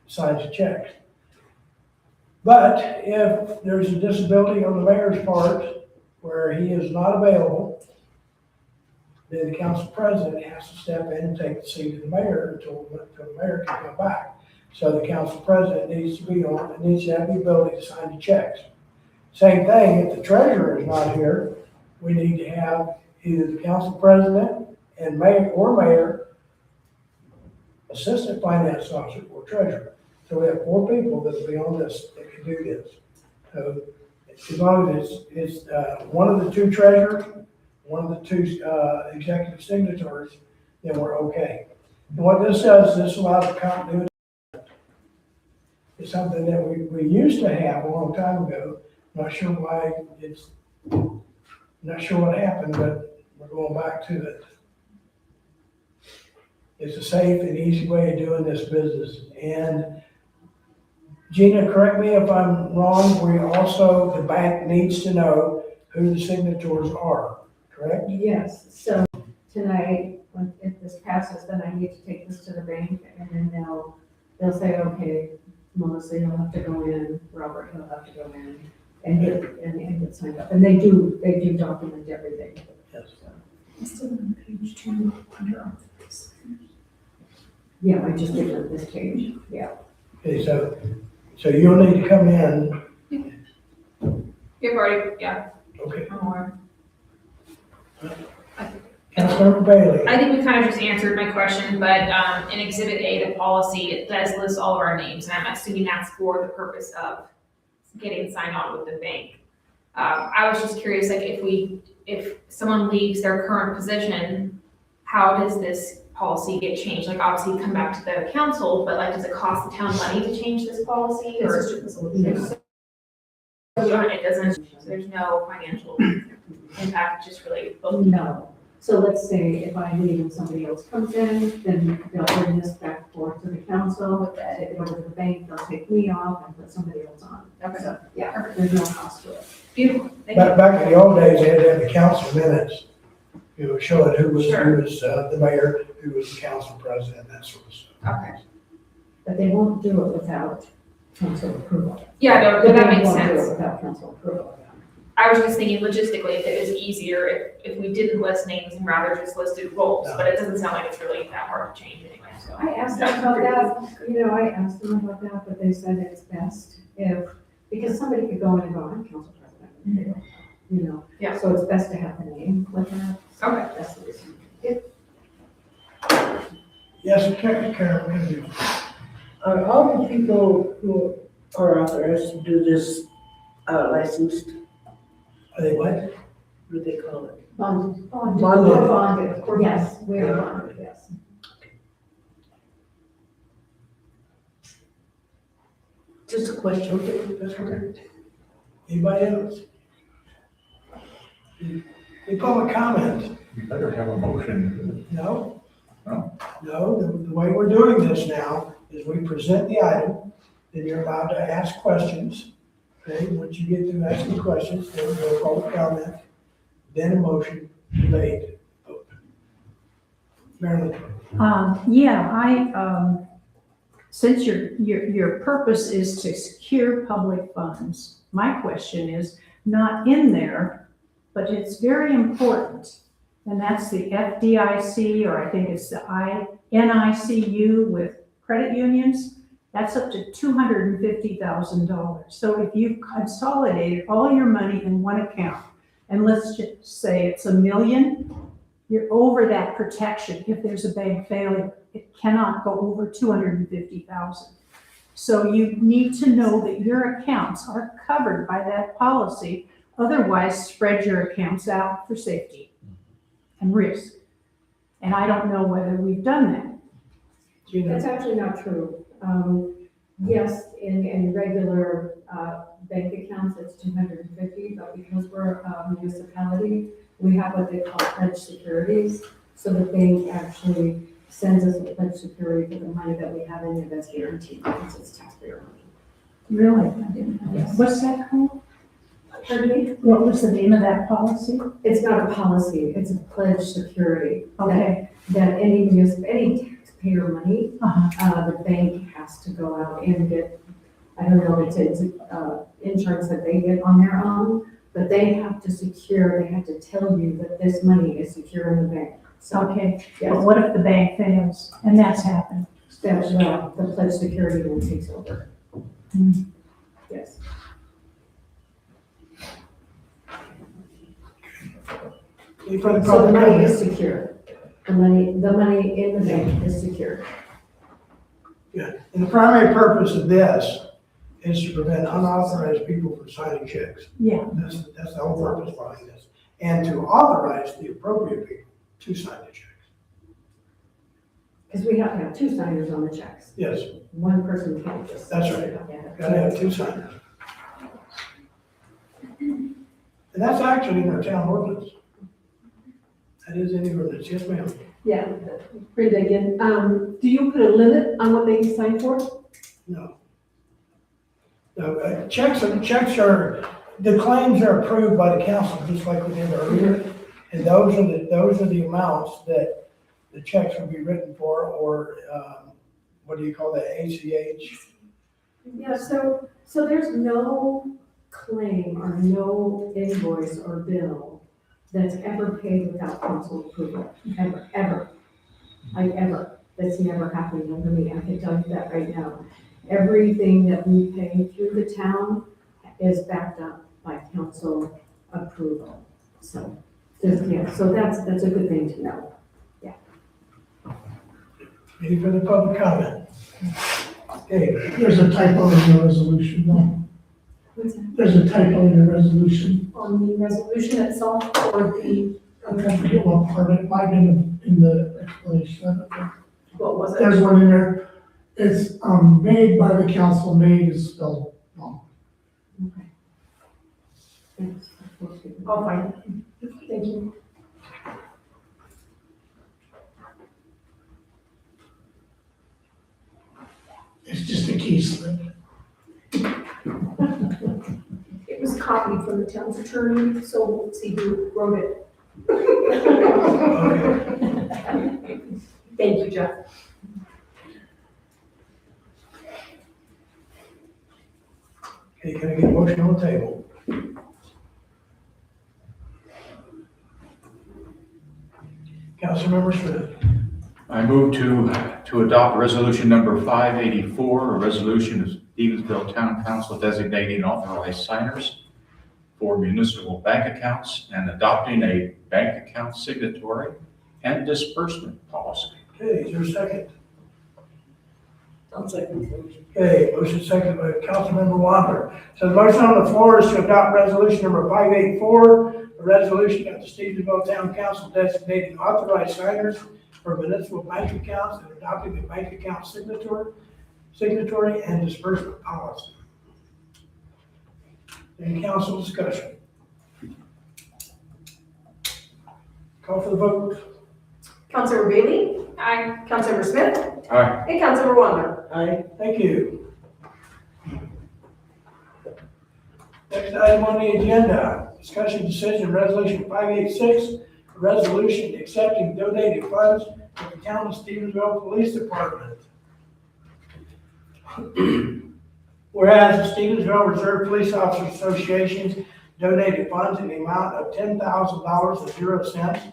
signs the checks. But if there's a disability on the mayor's part where he is not available, then the council president has to step in and take the seat of the mayor until the mayor can come back. So the council president needs to be on, and needs to have the ability to sign the checks. Same thing, if the treasurer is not here, we need to have either the council president and mayor, assistant finance officer, or treasurer. So we have 4 people that will be on this, that can do this. So as long as it's one of the 2 treasurers, one of the 2 executive signatories, then we're okay. And what this does, this allows the continuity. It's something that we used to have a long time ago. Not sure why not sure what happened, but we're going back to it. It's a safe and easy way of doing this business. And Gina, correct me if I'm wrong, the bank needs to know who the signatories are, correct? Yes, so tonight, if this passes, then I need to take this to the bank, and then they'll say, okay, Melissa, you'll have to go in, Robert, you'll have to go in, and get signed up. And they do document everything. Yes. It's still on page 2 under office. Yeah, I just did it on this page, yeah. Okay, so you'll need to come in, You've already, yeah, okay. I'm aware. Councilmember Bailey. I think we kind of just answered my question, but in Exhibit A, the policy, it does list all of our names, and I'm assuming that's for the purpose of getting signed on with the bank. I was just curious, like, if someone leaves their current position, how does this policy get changed? Like, obviously, come back to the council, but like, does it cost the town money to change this policy, or? It doesn't, so there's no financial impact, just really. No. So let's say if I leave and somebody else comes in, then they'll bring this back forth to the council. If they go to the bank, they'll take me off and put somebody else on. Okay. So, yeah, there's no cost to it. Beautiful, thank you. Back in the old days, they had to have the council minutes, showing who was Sure. the mayor, who was the council president, that sort of stuff. Okay. But they won't do it without council approval. Yeah, no, The that bank makes won't do sense. it without council approval. I was just thinking logistically, if it was easier, if we didn't list names and rather just listed roles, but it doesn't sound like it's really that hard to change anyway, so. I asked them about that, I asked them about that, but they said it's best because somebody could go in and go, I'm council president, Yeah. So it's best to have the name like that. So Okay. that's the reason. Yes, Karen, what do you? Are all the people who are authorized to do this licensed? Are they what? What do they call it? Bonded. Bonded. We're bonded, of course. Yes, we're bonded, yes. Just a question. That's correct. Anybody else? Any public comment? You better have a motion. No? No? No, the way we're doing this now is we present the item, then you're allowed to ask questions. Okay, once you get through asking questions, then we go public comment, then a motion, debate, vote. Marilyn? Since your purpose is to secure public funds, my question is not in there, but it's very important. And that's the FDIC, or I think it's the NICU with credit unions. That's up to $250,000. So if you've consolidated all your money in one account, and let's just say it's $1 million, you're over that protection. If there's a bank failure, it cannot go over 250,000. So you need to know that your accounts are covered by that policy. Otherwise, spread your accounts out for safety and risk. And I don't know whether we've done that. Gina? That's actually not true. Yes, in regular, bank accounts, it's 250, but because we're a municipality, we have what they call pledge securities. So the bank actually sends us a pledge security for the money that we have in there that's guaranteed, because it's taxpayer money. Really? I didn't know. Yes. What's that called? Pardon me? What was the name of that policy? It's not a policy, it's a pledge security. Okay. That any taxpayer money, Uh-huh. the bank has to go out and get, I don't know if it's insurance that they get on their own, but they have to tell you that this money is secure in the bank. So, Okay, but yes, what if the bank fails? And that's happened. that's, the pledge security then takes over. Hmm. Yes. Any further So the public money is comment? secure. The money in the bank is secure. Yeah, and the primary purpose of this is to prevent unauthorized people from signing checks. Yeah, That's the whole purpose behind this. And to authorize the appropriate people to sign the checks. Because we have to have two signers on the checks. Yes, One person can't just. That's right. Yeah. gotta have two signers. And that's actually in our town ordinance. That is in the ordinance, yes ma'am. Yeah, Brenda again, do you put a limit on what they can sign for? No. No, checks are, the claims are approved by the council, just like we did earlier. And those are the amounts that the checks will be written for, or, what do you call that, ACH? Yeah, so there's no claim or no invoice or bill that's ever paid without council approval, ever. That's never happened under me, I can tell you that right now. Everything that we pay through the town is backed up by council approval. So, so that's a good thing to know. Any further public comment? Okay, There's a typo in your resolution, though. What's that? There's a typo in your resolution. On the resolution itself or the, I forget what part, it might be in the explanation. what was it? There's one in there. It's, made by the council, made is spelled wrong. Okay. Thanks. I'll find it. Thank you. It's just a key slip. It was copied from the town's attorney, so we'll see who wrote it. okay. Thank you, Jeff. Okay, can I get a motion on the table? Councilmember Smith. I move to adopt resolution number 584, a resolution of Stevensville Town Council designating authorized signers for municipal bank accounts and adopting a bank account signatory and disbursement policy. Okay, is there a second? I'll second the motion. Okay, motion second by Councilmember Wander. So the motion on the floor is to adopt resolution number 584, a resolution of the Stevensville Town Council designating authorized signers for municipal bank accounts and adopting the bank account signatory and disbursement policy. Any council discussion? Call for the vote. Councilmember Bailey? Aye. Councilmember Smith? Aye. And Councilmember Wander? Aye. Thank you. Next item on the agenda, discussion decision, resolution 586, a resolution accepting donated funds from the town of Stevensville Police Department. Whereas the Stevensville Reserve Police Officers Association donated funds in the amount of $10,000.00,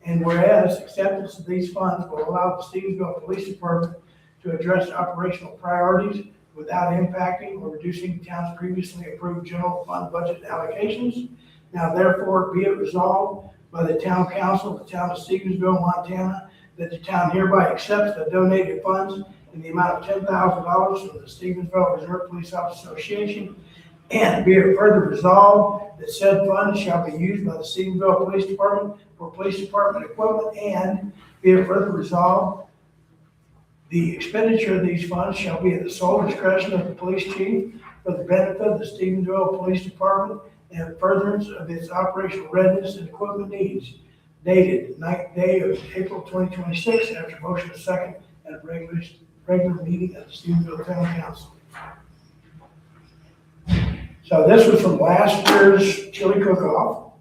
and whereas acceptance of these funds will allow the Stevensville Police Department to address operational priorities without impacting or reducing the town's previously approved general fund budget allocations. Now therefore be it resolved by the town council of the town of Stevensville, Montana, that the town hereby accepts the donated funds in the amount of $10,000 from the Stevensville Reserve Police Officers Association. And be it further resolved that said funds shall be used by the Stevensville Police Department for police department equipment. And be it further resolved The expenditure of these funds shall be at the sole discretion of the police chief for the benefit of the Stevensville Police Department and furtherance of its operational readiness and equipment needs. Dated 9th day of April 2026, after motion of second at a regular meeting of the Stevensville Town Council. So this was from last year's chili cook-off.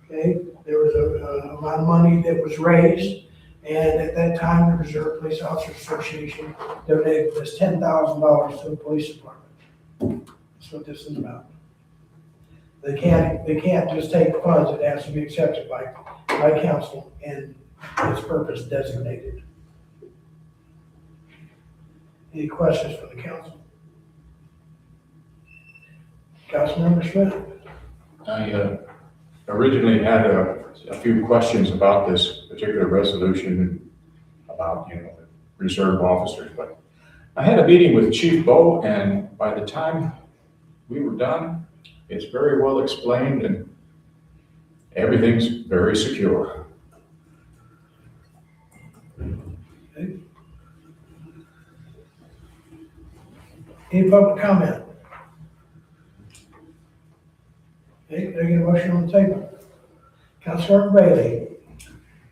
Okay, there was a amount of money that was raised, and at that time, the Reserve Police Officers Association donated this $10,000 to the police department. That's what this is about. They can't just take funds, it has to be accepted by council and its purpose designated. Any questions from the council? Councilmember Smith? I originally had a few questions about this particular resolution about, the reserve officers, but I had a meeting with Chief Bowe, and by the time we were done, it's very well explained and everything's very secure. Okay. Any public comment? Okay, can I get a motion on the table? Councilmember Bailey?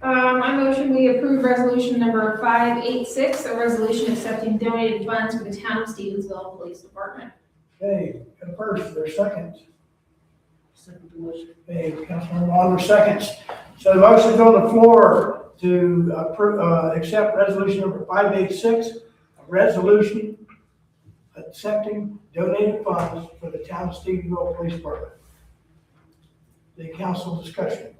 I motion we approve resolution number 586, a resolution accepting donated funds for the town of Stevensville Police Department. Okay, got a first, is there a second? Second motion. Okay, Councilmember Wander seconds. So the motion's on the floor to approve, accept resolution number 586, a resolution accepting donated funds for the town of Stevensville Police Department. The council discussion.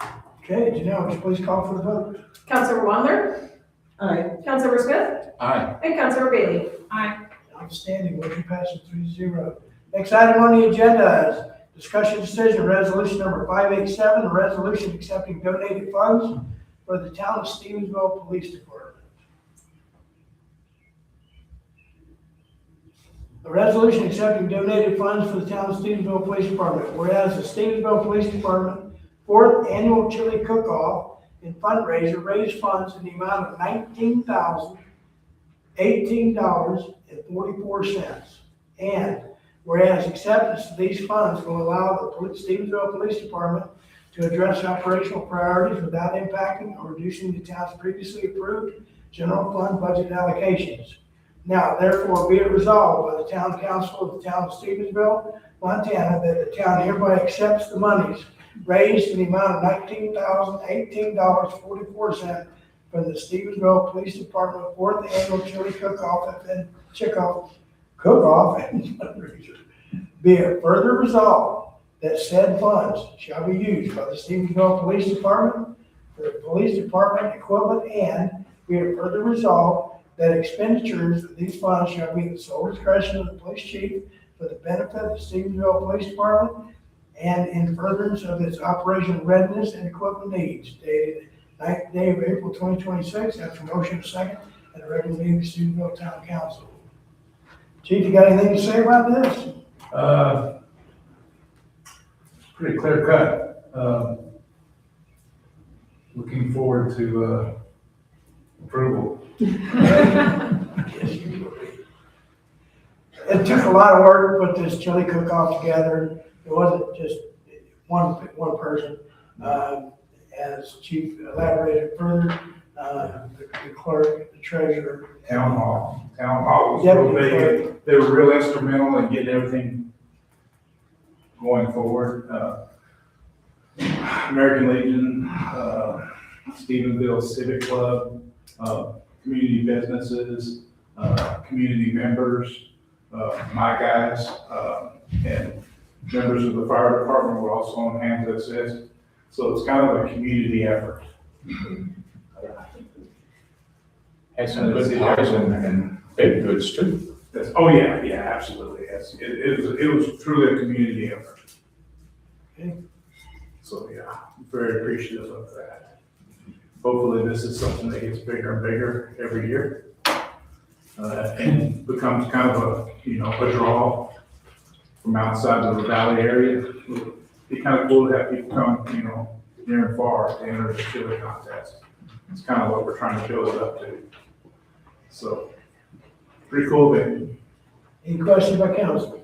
Okay, Janelle, would you please call for the vote? Councilor Wondler, Aye. Councilor Smith, Aye. and Councilor Bailey. Outstanding, motion passes 3-0. Next item on the agenda is discussion decision, resolution number 587, a resolution accepting donated funds for the town of Stevensville Police Department. A resolution accepting donated funds for the town of Stevensville Police Department, whereas the Stevensville Police Department 4th Annual Chili Cook-Off and Fundraiser raised funds in the amount of $19,018.44. And whereas acceptance of these funds will allow the Stevensville Police Department to address operational priorities without impacting or reducing the town's previously approved general fund budget allocations. Now, therefore, be it resolved by the Town Council of the Town of Stevensville, Montana, that the town hereby accepts the monies raised in the amount of $19,018.44 from the Stevensville Police Department 4th Annual Chili Cook-Off and Cook-Off and Fundraiser. Be it further resolved that said funds shall be used by the Stevensville Police Department for the police department equipment, and be it further resolved that expenditures of these funds shall be at the sole discretion of the police chief for the benefit of the Stevensville Police Department and in furtherance of its operational readiness and equipment needs, dated 9th day of April 2026, after motion second at a regular meeting of the Stevensville Town Council. Chief, you got anything to say about this? Pretty clear cut. Looking forward to approval. It took a lot of work to put this chili cook-off together. It wasn't just one person. As Chief elaborated further, the clerk, the treasurer. Town hall was real big. They were real instrumental in getting everything going forward. American Legion, Stevensville Civic Club, community businesses, community members, my guys, and members of the fire department were also on hand to assist. So it's kind of a community effort. Had some good pies and baked goods too. Oh, yeah, absolutely, yes. It was truly a community effort. Okay. So, yeah, I'm very appreciative of that. Hopefully this is something that gets bigger and bigger every year. And becomes kind of a draw from outside of the valley area. It'd be kind of cool to have people come, near and far to enter the chili contest. It's kind of what we're trying to build it up to. So, pretty cool thing. Any questions by council?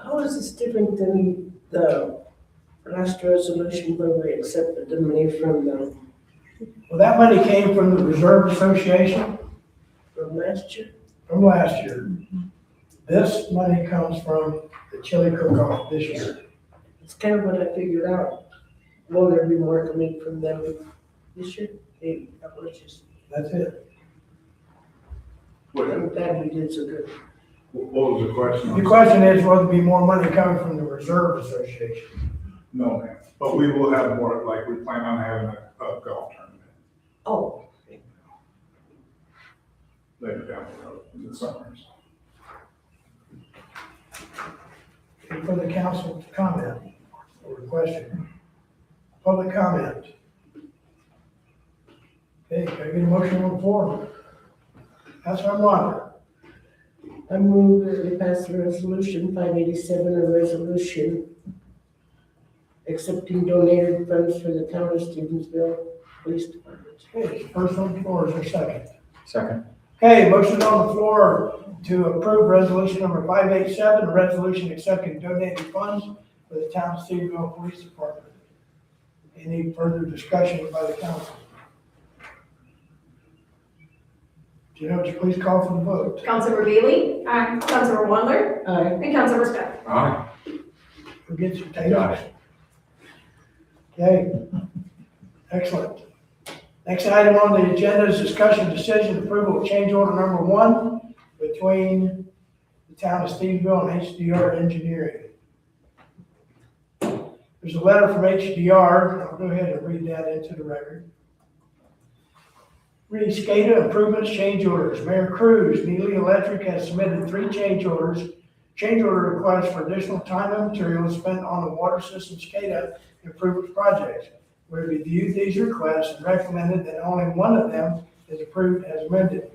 How is this different than the last resolution where we accepted the money from Well, that money came from the Reserve Association last year? from last year. This money comes from the chili cook-off this year. It's kind of what I figured out. Will there be more coming from them this year? Maybe, that was just, That's it. What I'm glad we did so good. was the question? The question is, will there be more money coming from the Reserve Association? No, ma'am. But we will have more, like, we plan on having a golf tournament Oh, later down the road in the summers. Any further council comment or question? Public comment? Okay, can I get a motion on the floor? Councilmember Wander. I move that we pass the resolution 587, a resolution accepting donated funds for the town of Stevensville Police Department. Okay, first on the floor, is there a second? Second. Okay, motion on the floor to approve resolution number 587, a resolution accepting donated funds for the town of Stevensville Police Department. Any further discussion by the council? Gina, would you please call for the vote? Councilmember Bailey? Aye. Councilmember Wondler? Aye. And Councilmember Smith? Aye. Forget your Got tables. Okay, excellent. Next item on the agenda is discussion decision approval of change order number 1 between the town of Stevensville and HDR Engineering. There's a letter from HDR, I'll go ahead and read that into the record. Read SCADA improvements change orders. Mayor Cruz, Neely Electric has submitted 3 change orders. Change order requests for additional time and materials spent on the water system SCADA improvements projects. We reviewed these requests and recommended that only one of them is approved as amended.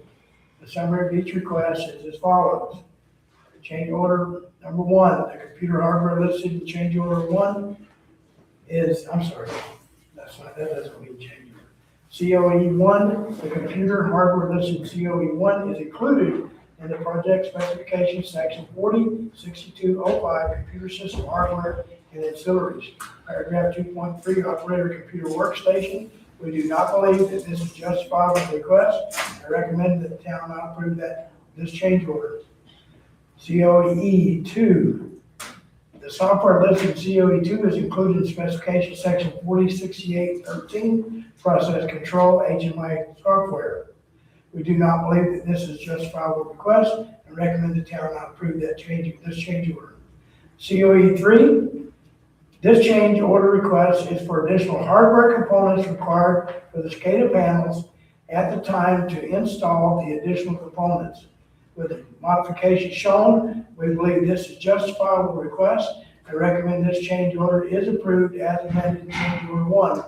The summary of each request is as follows. Change order number 1, the computer hardware listed in change order 1 is, I'm sorry, that doesn't mean change order. COE 1, the computer hardware listed in COE 1 is included in the project specification section 406205, computer system hardware and ancillaries. Paragraph 2.3, operator computer workstation. We do not believe that this is justifiable request. I recommend that the town not approve this change order. COE 2, the software listed in COE 2 is included in specification section 406813, process control HMI software. We do not believe that this is justifiable request and recommend the town not approve this change order. COE 3, this change order request is for additional hardware components required for the SCADA panels at the time to install the additional components. With the modifications shown, we believe this is justifiable request and recommend this change order is approved as amended in change order 1.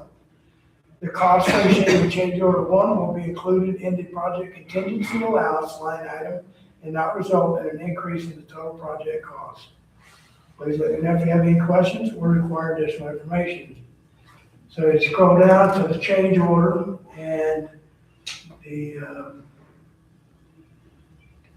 The cost associated with change order 1 will be included in the project contingency allowance line item and not result in an increase in the total project cost. Please let me know if you have any questions or require additional information. So you scroll down to the change order and the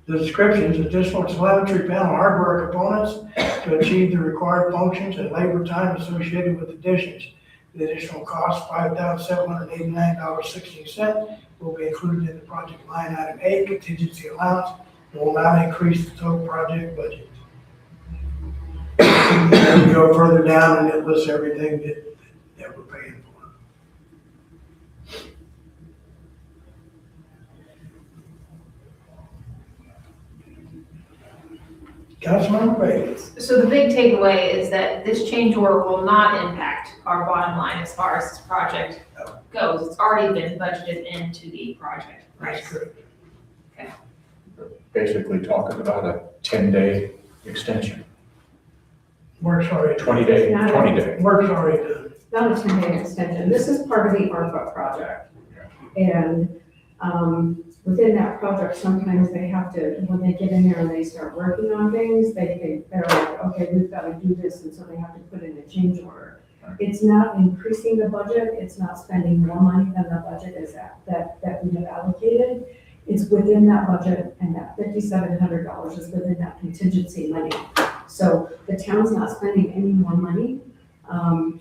descriptions, additional telemetry panel hardware components to achieve the required functions and labor time associated with additions. The additional cost, $5,789.16, will be included in the project line item 8, contingency allowance, and will not increase the total project budget. Then we go further down and it lists everything that we're paying for. Councilmember Bailey. So the big takeaway is that this change order will not impact our bottom line as far as this project goes. It's already been budgeted into the project, right? That's correct. Basically talking about a 10-day extension, Work's already, 20-day. work's already done. Not a 10-day extension. This is part of the ARPA project. And within that project, sometimes they have to, when they get in there and they start working on things, they're like, okay, we've got to do this, and so they have to put in a change order. It's not increasing the budget, it's not spending more money than the budget is that we have allocated. It's within that budget, and that $5,700 is within that contingency money. So the town's not spending any more money.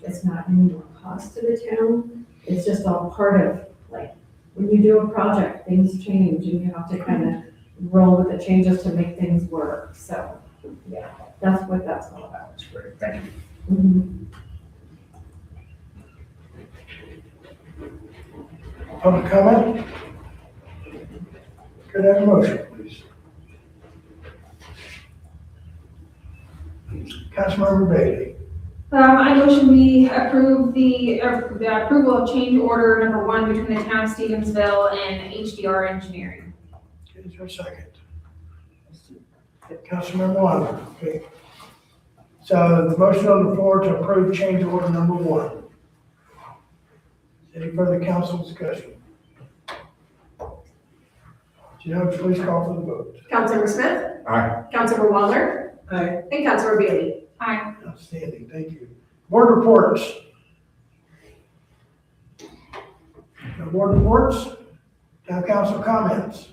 It's not any more cost to the town. It's just all part of, like, when you do a project, things change and you have to kind of roll with the changes to make things work. So, yeah, that's what that's all about. That's great, thank you. Mhm. Public comment? Could I have a motion, please? Councilmember Bailey. I motion we approve the approval of change order number 1 between the town of Stevensville and HDR Engineering. Okay, is there a second? Councilmember Wander, okay. So the motion on the floor to approve change order number 1. Any further council discussion? Janelle, please call for the vote. Councilmember Smith? Aye. Councilmember Waller? Aye. And Councilmember Bailey? Aye. Outstanding, thank you. Board reports. No board reports? Town council comments.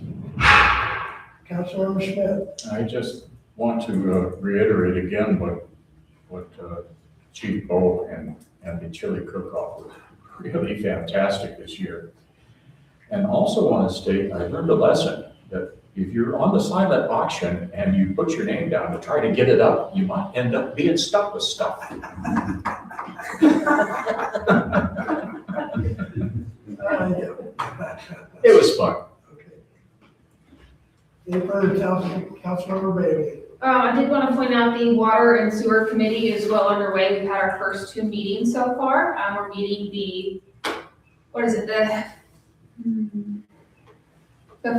Councilmember Smith. I just want to reiterate again what Chief Bo and the chili cook-off was really fantastic this year. And also want to state, I learned a lesson that if you're on the silent auction and you put your name down to try to get it up, you might end up being stuck with stuff. It was fun. Okay. Any further Councilmember Bailey? I did want to point out the Water and Sewer Committee is well underway. We've had our first 2 meetings so far. We're meeting the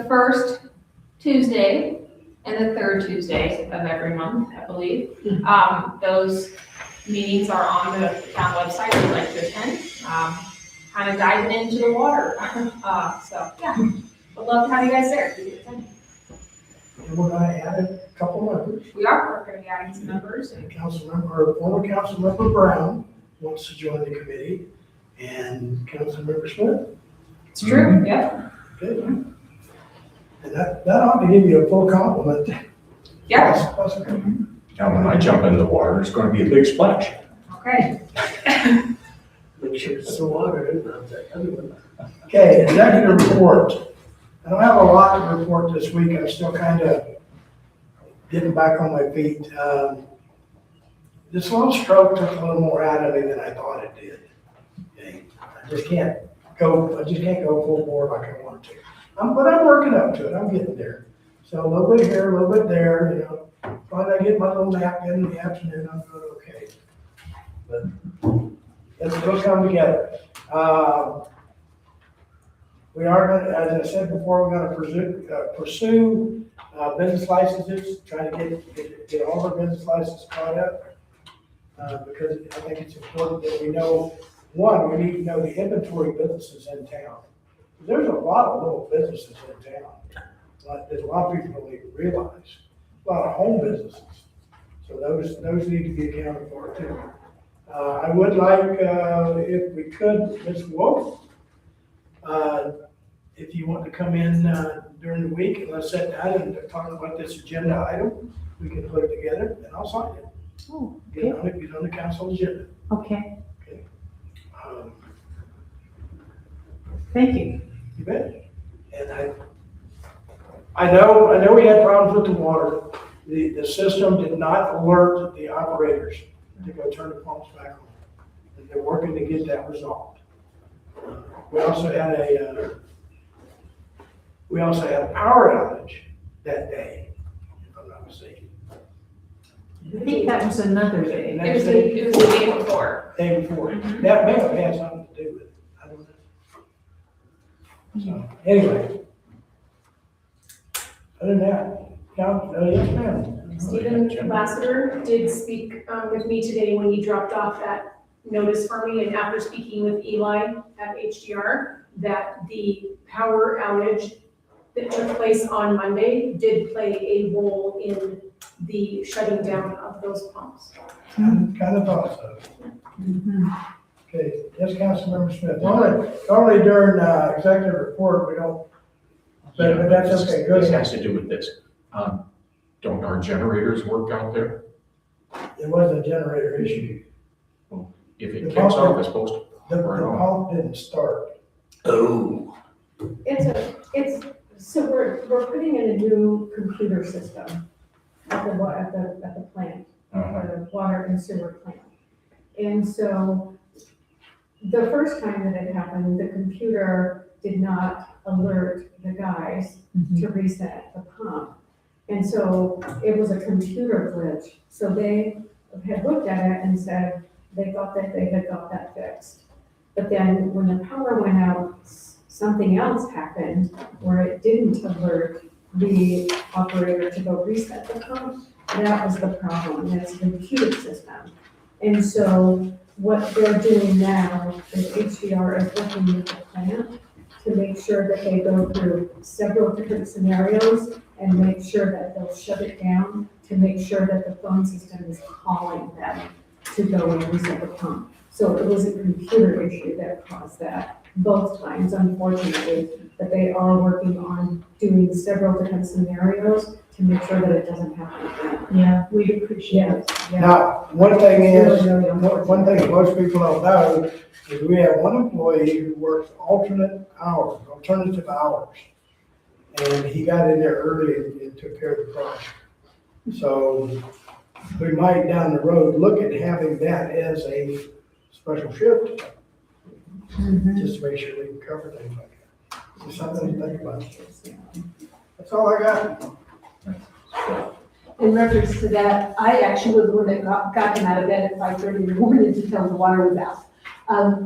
first Tuesday and the third Tuesday of every month, I believe. Those meetings are on the town website if you'd like to attend. Kind of diving into the water. So, yeah, I'd love to have you guys there. if you could attend. And we're gonna add a couple members. We're going to be adding some members. And former Councilmember Brown wants to join the committee, and Councilmember Smith. It's true, yep. Okay. And that ought to give you a full complement. Yeah. That's okay. Now, when I jump into the water, it's going to be a big splash. Okay. Make sure it's the water, and not that other one. Okay, executive report. I don't have a lot to report this week. I'm still kind of getting back on my feet. This little stroke took a little more out of me than I thought it did. Okay? I just can't go full bore like I want to. But I'm working up to it. I'm getting there. So a little bit here, a little bit there, you know. Finally, I get my little nap in the afternoon, I'm doing okay. But it'll come together. We are going to, as I said before, we're going to pursue business licenses, try to get all of our business licenses caught up. Because I think it's important that we know, one, we need to know the inventory of businesses in town. There's a lot of little businesses in town, but there's a lot of people don't even realize. A lot of home businesses. So those need to be accounted for too. I would like, if we could, Ms. Wolf, if you want to come in during the week and let's sit down and talk about this agenda item, we can put it together and I'll sign it. Oh, Get on the council agenda. okay, Okay. thank you. You bet. And I know we had problems with the water. The system did not alert the operators to go turn the pumps back on. And they're working to get that resolved. We also had a power outage that day, if I'm not mistaken. I think that was another day. It was the day before. Day before. That may have had something to do with it. I don't know. So, anyway. Other than that, yes, ma'am. Stephen Lassiter did speak with me today when he dropped off that notice for me, and after speaking with Eli at HDR, that the power outage that took place on Monday did play a role in the shutting down of those pumps. Kind of thought so. Okay, yes, Councilmember Smith. Normally during, executive report, we don't, but that's okay, go This ahead. has to do with this. Don't our generators work out there? It wasn't a generator issue. If The it kicks pump- off, it's supposed to. The Right on. pump didn't start. Oh. So we're putting in a new computer system at the plant, the water and sewer plant. And so the first time that it happened, the computer did not alert the guys to reset the pump. And so it was a computer glitch. So they had looked at it and said they thought that they had got that fixed. But then when the power went out, something else happened where it didn't alert the operator to go reset the pump. That was the problem, it's the computer system. And so what they're doing now is HDR is working with the plant to make sure that they go through several different scenarios and make sure that they'll shut it down to make sure that the phone system is calling them to go and reset the pump. So it was a computer issue that caused that both times, unfortunately, but they are working on doing several different scenarios to make sure that it doesn't happen again. Yeah, we appreciate it. Yeah. Now, one thing is, Really, really unfortunate. one thing most people don't know is we have one employee who works alternative hours. And he got in there early and took care of the problem. So we might down the road look at having that as a special shift, just to make sure we can cover things like that. Just something to think about. That's all I got. In reference to that, I actually was the one that got him out of bed at 5:30 in the morning to tell him the water was out.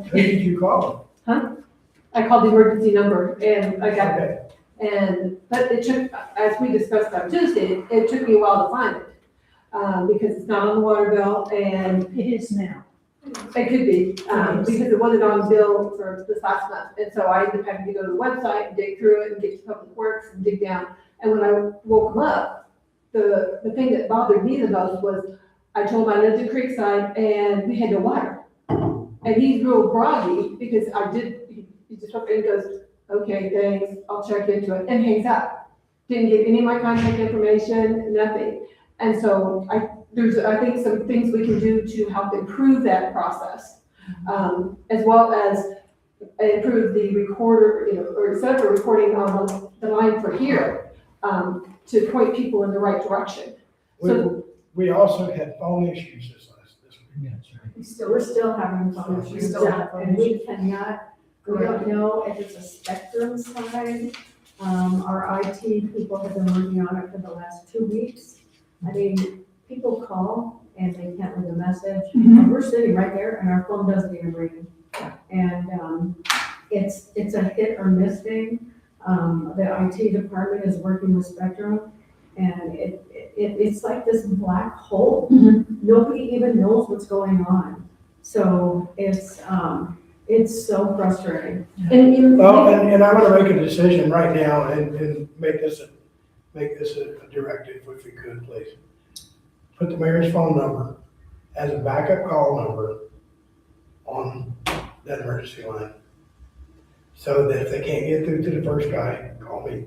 Who did you call? I called the emergency number and I got, Okay. but it took, as we discussed on Tuesday, it took me a while to find it. Because it's not on the water bill and It is now. it could be, because it wasn't on bill for this last month. And so I ended up having to go to the website and dig through it and get to Public Works and dig down. And when I woke him up, the thing that bothered me the most was I told him I lived in Creekside and we had no water. And he's real groggy because he just looked and goes, okay, thanks, I'll check into it, and hangs up. Didn't get any of my contact information, nothing. And so there's, I think, some things we can do to help improve that process, as well as improve the recorder, or set up a recording on the line for here, to point people in the right direction. So, We also had phone issues this week. We're still having phone issues, still have phone and we don't know if it's a Spectrum side. Our IT people have been working on it for the last 2 weeks. I mean, people call and they can't leave a message. And we're sitting right there and our phone doesn't even ring. And, it's a hit or miss thing. The IT department is working with Spectrum and it's like this black hole. Nobody even knows what's going on. So it's so frustrating. Well, and I'm gonna make a decision right now and make this a directive if we could, please. Put the mayor's phone number as a backup call number on that emergency line. So that if they can't get through to the first guy, call me.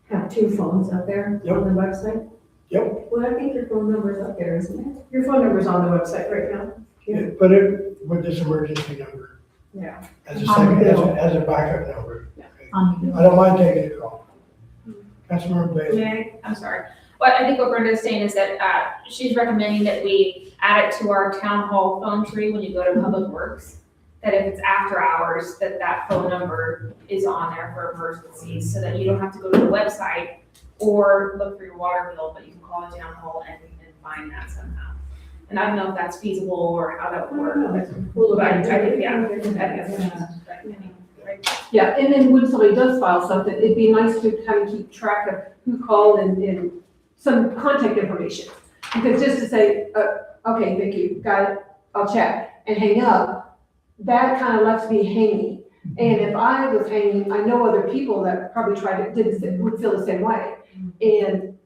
Have 2 phones up there Yep. on the website? Yep. Well, I think your phone number's up there, isn't it? Your phone number's on the website right now. Yeah. Put it with this emergency number Yeah. as a second, as a backup number. On I don't mind taking a call. Councilmember Bailey. I'm sorry. What I think what Brenda is saying is that she's recommending that we add it to our town hall phone tree when you go to Public Works. That if it's after hours, that phone number is on there for emergencies, so that you don't have to go to the website or look for your water bill, but you can call the town hall and find that somehow. And I don't know if that's feasible or how that would work. But I think, yeah, I think that's what she's recommending, right? yeah, and then when somebody does file something, it'd be nice to kind of keep track of who called and some contact information. Because just to say, okay, thank you, got it, I'll check, and hang up, that kind of left me hanging. And if I was hanging, I know other people that probably would feel the same way. And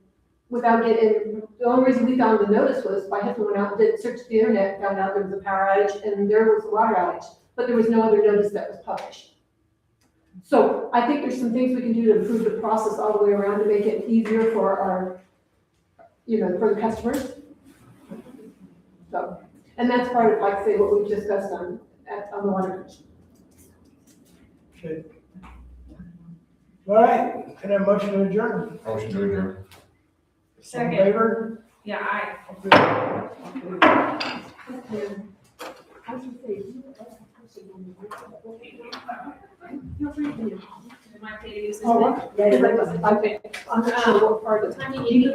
without getting, the only reason we found the notice was my husband went out and did search the internet, found out there was a power outage and there was a water outage, but there was no other notice that was published. So I think there's some things we can do to improve the process all the way around to make it easier for our, for the customers. So, and that's part of, like I say, what we discussed on the water commission. Okay. All right, can I have a motion to adjourn? Motion to adjourn. All in Second. favor? Yeah, I. Feel free to. Am I okay to use this? Oh, yeah, I'm not sure what part of What time do you need?